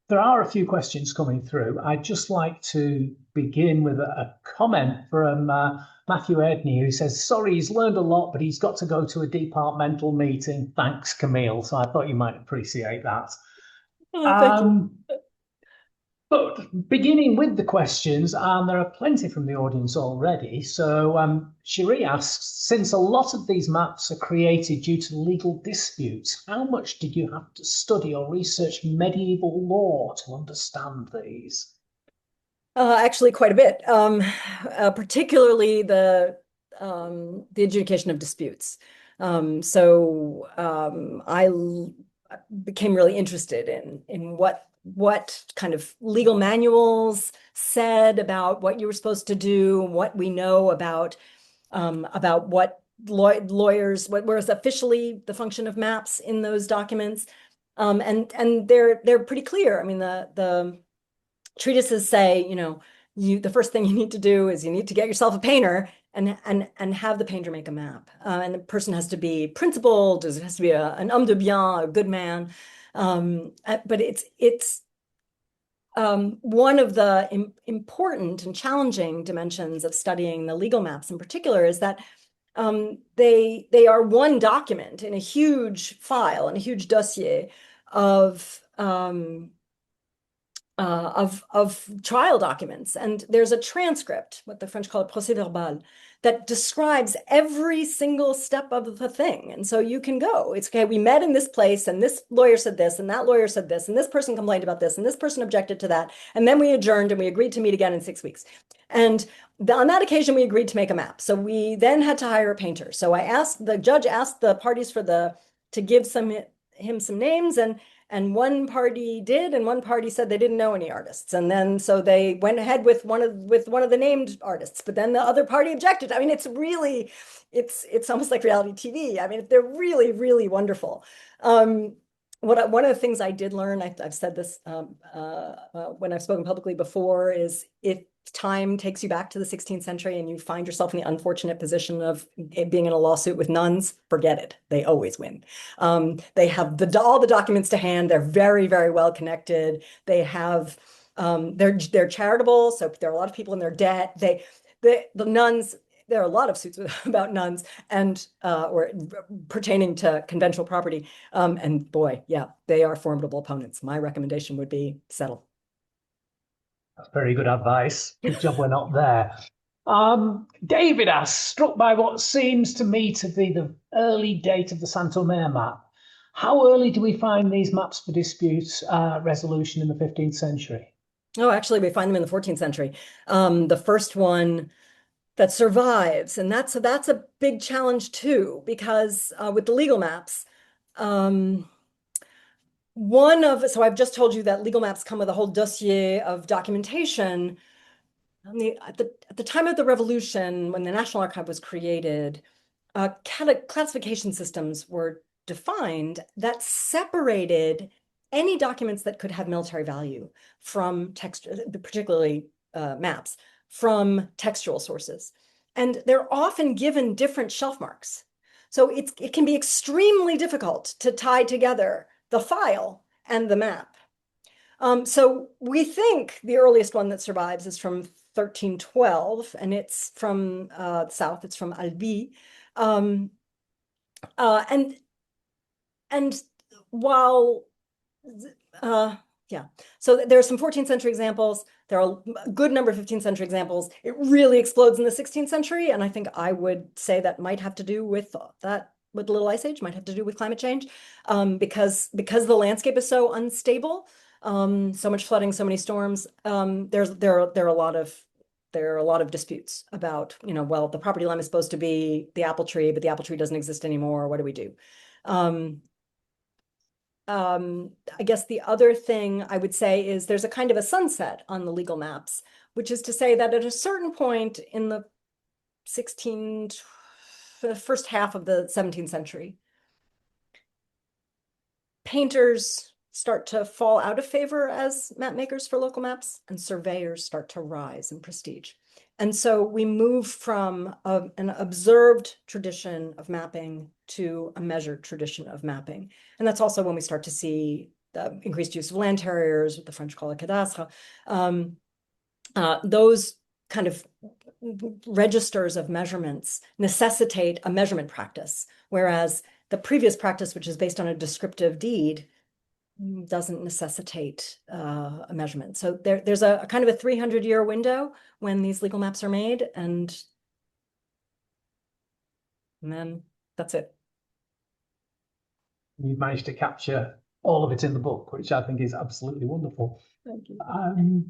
there are a few questions coming through. I'd just like to begin with a comment from Matthew Edney, who says, sorry, he's learned a lot, but he's got to go to a departmental meeting. Thanks, Camille. So I thought you might appreciate that. Thank you. But beginning with the questions, there are plenty from the audience already. So Cherie asks, since a lot of these maps are created due to legal disputes, how much did you have to study or research medieval law to understand these? Actually, quite a bit, particularly the adjudication of disputes. I became really interested in what kind of legal manuals said about what you were supposed to do, what we know about what lawyers, what was officially the function of maps in those documents, and they're pretty clear. I mean, the treatises say, the first thing you need to do is you need to get yourself a painter and have the painter make a map. And the person has to be principled, it has to be an homme de bien, a good man. But it's one of the important and challenging dimensions of studying the legal maps in particular is that they are one document in a huge file, in a huge dossier of trial documents. And there's a transcript, what the French call a procès-verbal, that describes every single step of the thing. And so you can go, it's okay, we met in this place, and this lawyer said this, and that lawyer said this, and this person complained about this, and this person objected to that. And then we adjourned and we agreed to meet again in 6 weeks. And on that occasion, we agreed to make a map. So we then had to hire a painter. So the judge asked the parties to give him some names, and one party did, and one party said they didn't know any artists. And then so they went ahead with one of the named artists, but then the other party objected. I mean, it's almost like reality TV. I mean, they're really, really wonderful. One of the things I did learn, I've said this when I've spoken publicly before, is if time takes you back to the 16th century and you find yourself in the unfortunate position of being in a lawsuit with nuns, forget it. They always win. They have all the documents to hand. They're very, very well connected. They have, they're charitable. So there are a lot of people in their debt. The nuns, there are a lot of suits about nuns and or pertaining to conventional property. And boy, yeah, they are formidable opponents. My recommendation would be settle. That's very good advice. Good job we're not there. David asks, struck by what seems to me to be the early date of the Saint-Omer map. How early do we find these maps for disputes resolution in the 15th century? Oh, actually, we find them in the 14th century. The first one that survives, and that's a big challenge too, because with the legal maps, So I've just told you that legal maps come with a whole dossier of documentation. At the time of the revolution, when the National Archive was created, classification systems were defined that separated any documents that could have military value from text, particularly maps, from textual sources. And they're often given different shelf marks. So it can be extremely difficult to tie together the file and the map. So we think the earliest one that survives is from 1312, and it's from the south. It's from Albi, um, and while yeah, so there are some 14th century examples. There are a good number of 15th century examples. It really explodes in the 16th century, and I think I would say that might have to do with that. With the Little Ice Age, might have to do with climate change, because the landscape is so unstable. So much flooding, so many storms. There are a lot of disputes about, well, the property line is supposed to be the apple tree, but the apple tree doesn't exist anymore. What do we do? I guess the other thing I would say is there's a kind of a sunset on the legal maps, which is to say that at a certain point in the first half of the 17th century, painters start to fall out of favor as map makers for local maps, and surveyors start to rise in prestige. And so we move from an observed tradition of mapping to a measured tradition of mapping. And that's also when we start to see the increased use of land terriers, what the French call a cadastre. Those kind of registers of measurements necessitate a measurement practice, whereas the previous practice, which is based on a descriptive deed, doesn't necessitate a measurement. So there's a kind of a 300-year window when these legal maps are made, and then that's it. You've managed to capture all of it in the book, which I think is absolutely wonderful. Thank you.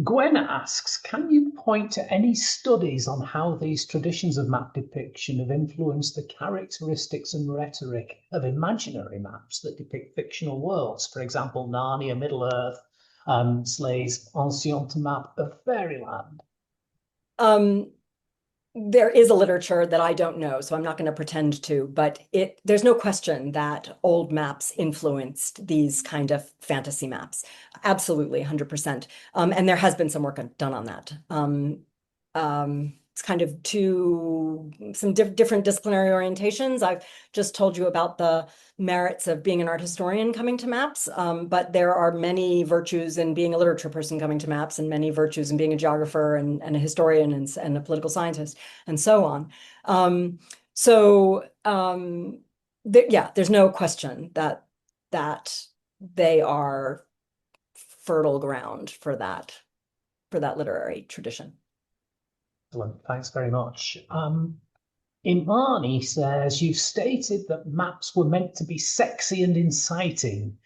Gwen asks, can you point to any studies on how these traditions of map depiction have influenced the characteristics and rhetoric of imaginary maps that depict fictional worlds? For example, Narnia, Middle-earth, Slay's Ancient Map of Fairyland. There is a literature that I don't know, so I'm not going to pretend to, but there's no question that old maps influenced these kind of fantasy maps. Absolutely, 100%. And there has been some work done on that. It's kind of some different disciplinary orientations. I've just told you about the merits of being an art historian coming to maps, but there are many virtues in being a literature person coming to maps, and many virtues in being a geographer and a historian and a political scientist and so on. There's no question that they are fertile ground for that literary tradition. Excellent, thanks very much. Imani says, you've stated that maps were meant to be sexy and inciting.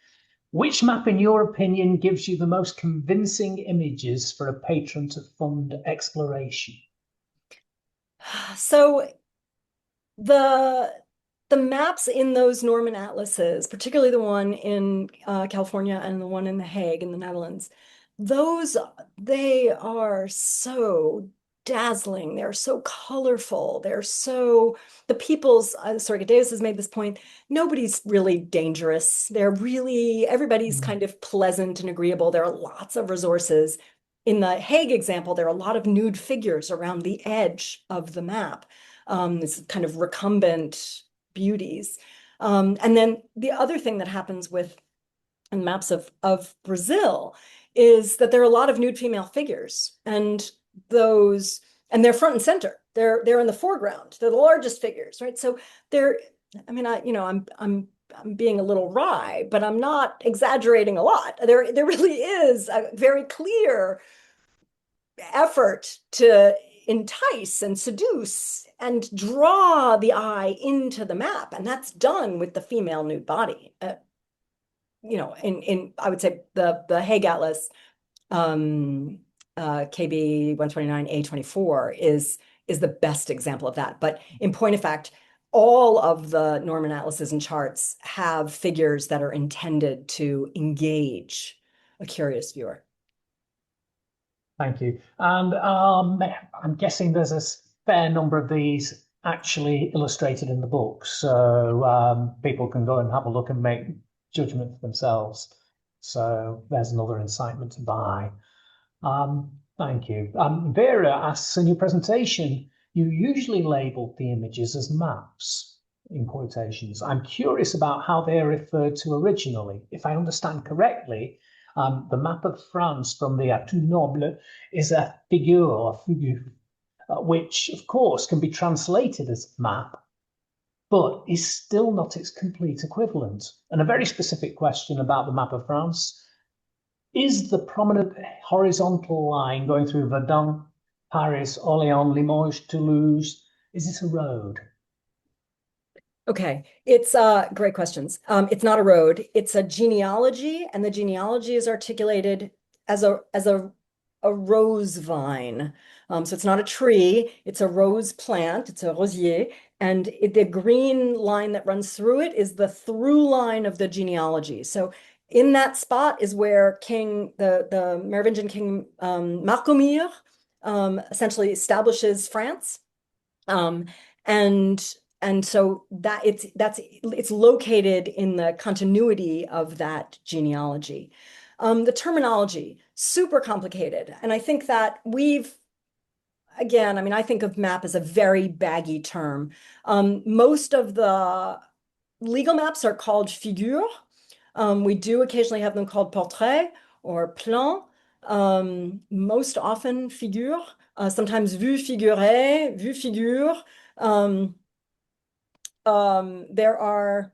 Which map, in your opinion, gives you the most convincing images for a patron to fund exploration? So the maps in those Norman atlases, particularly the one in California and the one in The Hague in the Netherlands, they are so dazzling. They're so colorful. The people's, Soraya Davis has made this point, nobody's really dangerous. Everybody's kind of pleasant and agreeable. There are lots of resources. In the Hague example, there are a lot of nude figures around the edge of the map. This kind of recumbent beauties. And then the other thing that happens with maps of Brazil is that there are a lot of nude female figures, and they're front and center. They're in the foreground. They're the largest figures, right? So I'm being a little wry, but I'm not exaggerating a lot. There really is a very clear effort to entice and seduce and draw the eye into the map, and that's done with the female nude body. I would say the Hague Atlas, KB 129A24 is the best example of that. But in point of fact, all of the Norman atlases and charts have figures that are intended to engage a curious viewer. Thank you. And I'm guessing there's a fair number of these actually illustrated in the book, so people can go and have a look and make judgment for themselves. So there's another incitement to buy. Thank you. Vera asks, in your presentation, you usually labeled the images as maps, in quotations. I'm curious about how they are referred to originally. If I understand correctly, the map of France from the Atout Noble is a figure, which, of course, can be translated as map, but is still not its complete equivalent. And a very specific question about the map of France: is the prominent horizontal line going through Verdun, Paris, Orléans, Limoges, Toulouse, is it a road? Okay, it's great questions. It's not a road, it's a genealogy, and the genealogy is articulated as a rose vine. So it's not a tree, it's a rose plant, it's a rosier, and the green line that runs through it is the through line of the genealogy. So in that spot is where the Merovingian king Marcomir essentially establishes France. And so that it's located in the continuity of that genealogy. The terminology, super complicated. And I think that again, I mean, I think of map as a very baggy term. Most of the legal maps are called figure. We do occasionally have them called portrait or plan. Most often figure, sometimes vue figurée, vue figure. There are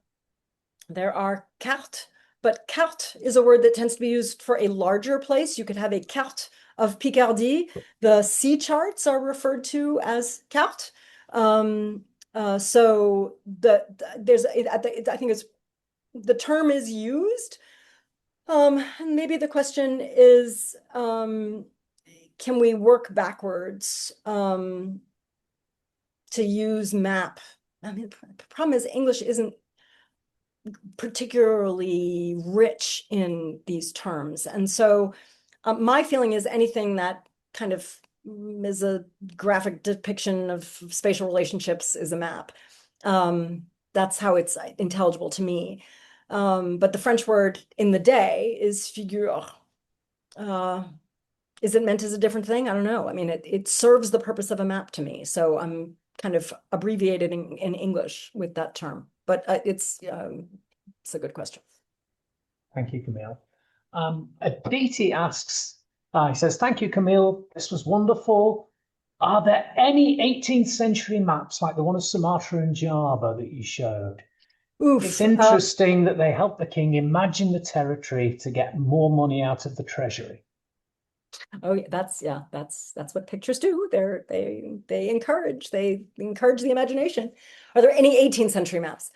carte, but carte is a word that tends to be used for a larger place. You could have a carte of Picardy. The sea charts are referred to as carte. So I think the term is used. And maybe the question is, can we work backwards to use map? I mean, the problem is English isn't particularly rich in these terms. And so my feeling is anything that kind of is a graphic depiction of spatial relationships is a map. That's how it's intelligible to me. But the French word in the day is figure. Is it meant as a different thing? I don't know. I mean, it serves the purpose of a map to me. So I'm kind of abbreviated in English with that term. But it's a good question. Thank you, Camille. Aditi asks, he says, thank you, Camille. This was wonderful. Are there any 18th century maps like the one of Sumatra and Java that you showed? Oof, it's interesting that they helped the king imagine the territory to get more money out of the treasury. Oh, yeah, that's what pictures do. They encourage the imagination. Are there any 18th century maps?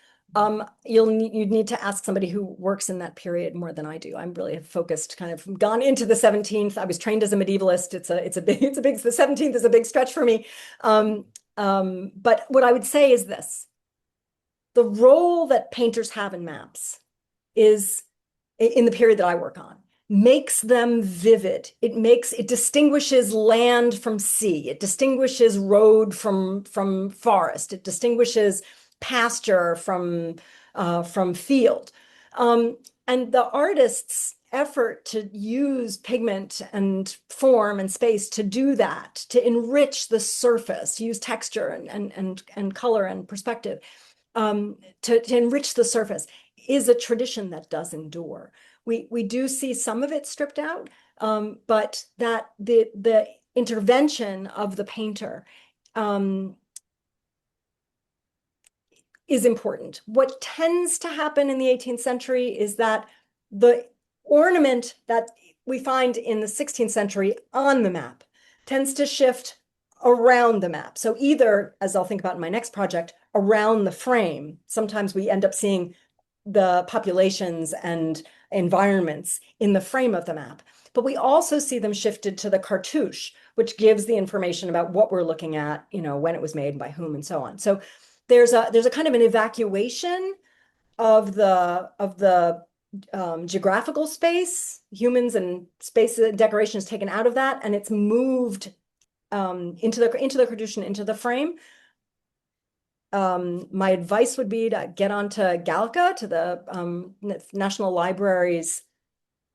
You'd need to ask somebody who works in that period more than I do. I'm really focused, kind of gone into the 17th. I was trained as a medievalist. The 17th is a big stretch for me. But what I would say is this: the role that painters have in maps is, in the period that I work on, makes them vivid. It distinguishes land from sea. It distinguishes road from forest. It distinguishes pasture from field. And the artist's effort to use pigment and form and space to do that, to enrich the surface, use texture and color and perspective, to enrich the surface, is a tradition that does endure. We do see some of it stripped out, but that the intervention of the painter is important. What tends to happen in the 18th century is that the ornament that we find in the 16th century on the map tends to shift around the map. So either, as I'll think about in my next project, around the frame. Sometimes we end up seeing the populations and environments in the frame of the map. But we also see them shifted to the cartouche, which gives the information about what we're looking at, when it was made and by whom and so on. So there's a kind of an evacuation of the geographical space, humans and space decoration is taken out of that, and it's moved into the Kardashian, into the frame. My advice would be to get onto Gallica, to the National Library's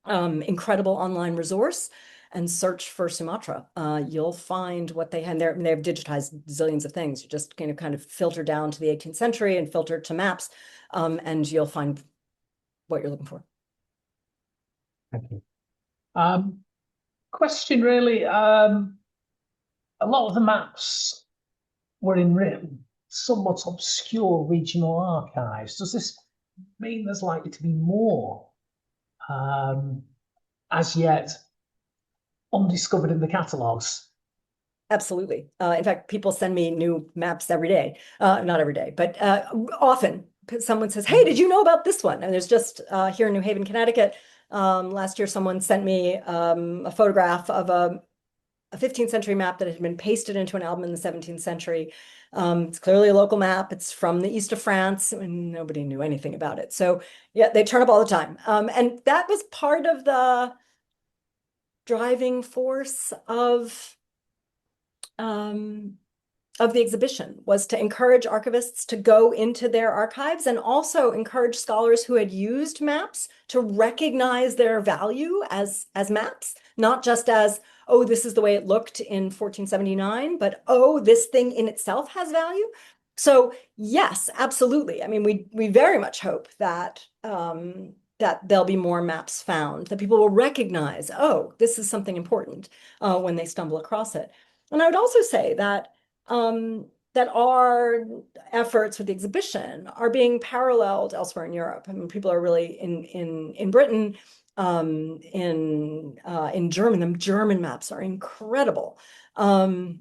incredible online resource, and search for Sumatra. You'll find what they had there. They've digitized zillions of things. You just kind of filter down to the 18th century and filter to maps, and you'll find what you're looking for. Thank you. Question really, a lot of the maps were in somewhat obscure regional archives. Does this mean there's likely to be more as yet undiscovered in the catalogues? Absolutely. In fact, people send me new maps every day. Not every day, but often. Someone says, "Hey, did you know about this one?" And there's just here in New Haven, Connecticut, last year someone sent me a photograph of a 15th century map that had been pasted into an album in the 17th century. It's clearly a local map. It's from the east of France, and nobody knew anything about it. So yeah, they turn up all the time. And that was part of the driving force of the exhibition, was to encourage archivists to go into their archives and also encourage scholars who had used maps to recognize their value as maps, not just as, oh, this is the way it looked in 1479, but oh, this thing in itself has value. So yes, absolutely. I mean, we very much hope that that there'll be more maps found, that people will recognize, oh, this is something important when they stumble across it. And I would also say that that our efforts with the exhibition are being paralleled elsewhere in Europe. I mean, people are really in Britain, in German. The German maps are incredible. In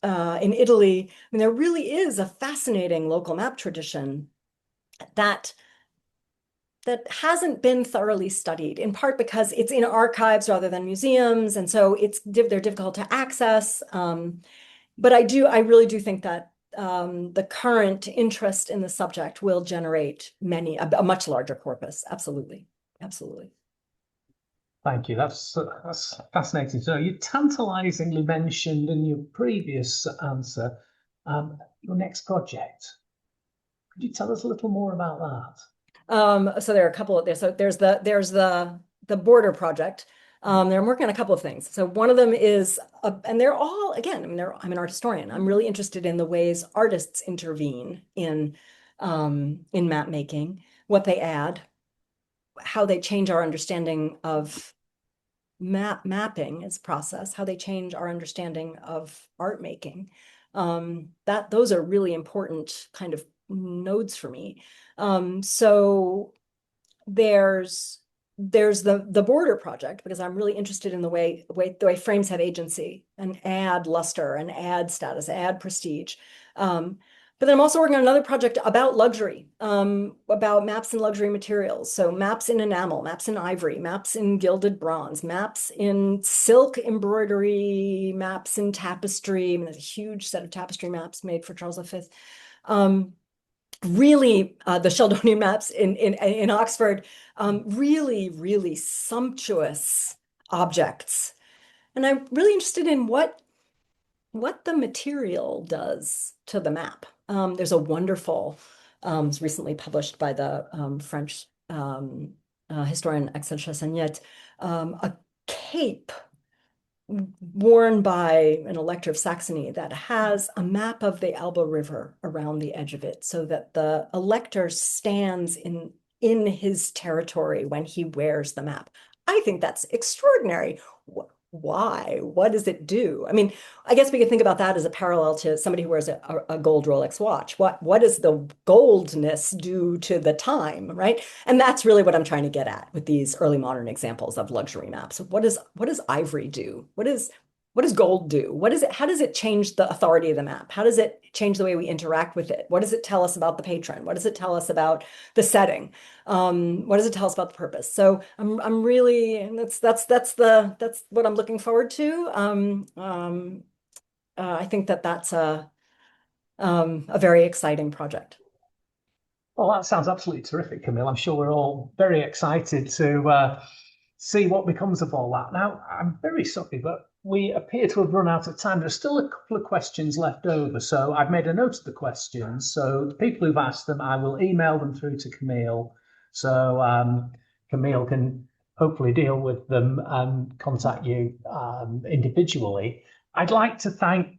Italy, I mean, there really is a fascinating local map tradition that hasn't been thoroughly studied, in part because it's in archives rather than museums, and so they're difficult to access. But I really do think that the current interest in the subject will generate a much larger corpus. Absolutely, absolutely. Thank you. That's fascinating. So you tantalizingly mentioned in your previous answer your next project. Could you tell us a little more about that? So there are a couple of there. So there's the border project. I'm working on a couple of things. So one of them is, and they're all, again, I mean, I'm an art historian. I'm really interested in the ways artists intervene in map making, what they add, how they change our understanding of mapping as a process, how they change our understanding of art making. Those are really important kind of nodes for me. So there's the border project, because I'm really interested in the way frames have agency and add luster and add status, add prestige. But then I'm also working on another project about luxury, about maps in luxury materials. So maps in enamel, maps in ivory, maps in gilded bronze, maps in silk embroidery, maps in tapestry. I mean, there's a huge set of tapestry maps made for Charles V. Really, the Sheldonian maps in Oxford, really, really sumptuous objects. And I'm really interested in what the material does to the map. There's a wonderful, was recently published by the French historian Axel Chassagnet, a cape worn by an elector of Saxony that has a map of the Elbe River around the edge of it, so that the elector stands in his territory when he wears the map. I think that's extraordinary. Why? What does it do? I mean, I guess we could think about that as a parallel to somebody who wears a gold Rolex watch. What does the goldness do to the time, right? And that's really what I'm trying to get at with these early modern examples of luxury maps. What does ivory do? What does gold do? How does it change the authority of the map? How does it change the way we interact with it? What does it tell us about the patron? What does it tell us about the setting? What does it tell us about the purpose? So I'm really, and that's what I'm looking forward to. I think that's a very exciting project. Well, that sounds absolutely terrific, Camille. I'm sure we're all very excited to see what becomes of all that. Now, I'm very sorry, but we appear to have run out of time. There's still a couple of questions left over, so I've made a note of the questions. So the people who've asked them, I will email them through to Camille, so Camille can hopefully deal with them and contact you individually. I'd like to thank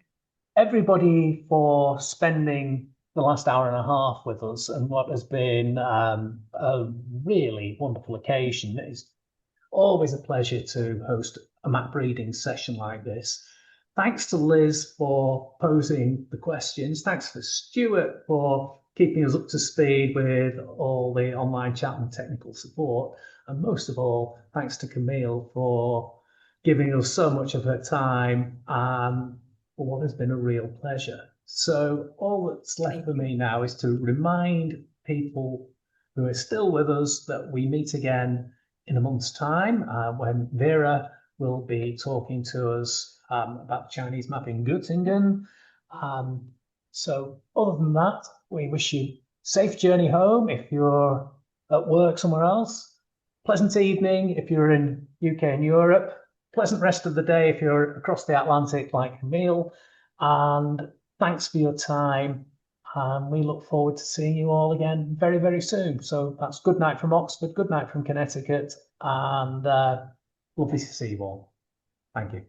everybody for spending the last hour and a half with us and what has been a really wonderful occasion. It's always a pleasure to host a map reading session like this. Thanks to Liz for posing the questions. Thanks to Stuart for keeping us up to speed with all the online chat and technical support. And most of all, thanks to Camille for giving us so much of her time for what has been a real pleasure. So all that's left for me now is to remind people who are still with us that we meet again in a month's time when Vera will be talking to us about Chinese map in Göttingen. So other than that, we wish you safe journey home if you're at work somewhere else. Pleasant evening if you're in UK and Europe. Pleasant rest of the day if you're across the Atlantic like Camille. And thanks for your time. We look forward to seeing you all again very, very soon. So that's good night from Oxford, good night from Connecticut, and lovely to see you all. Thank you.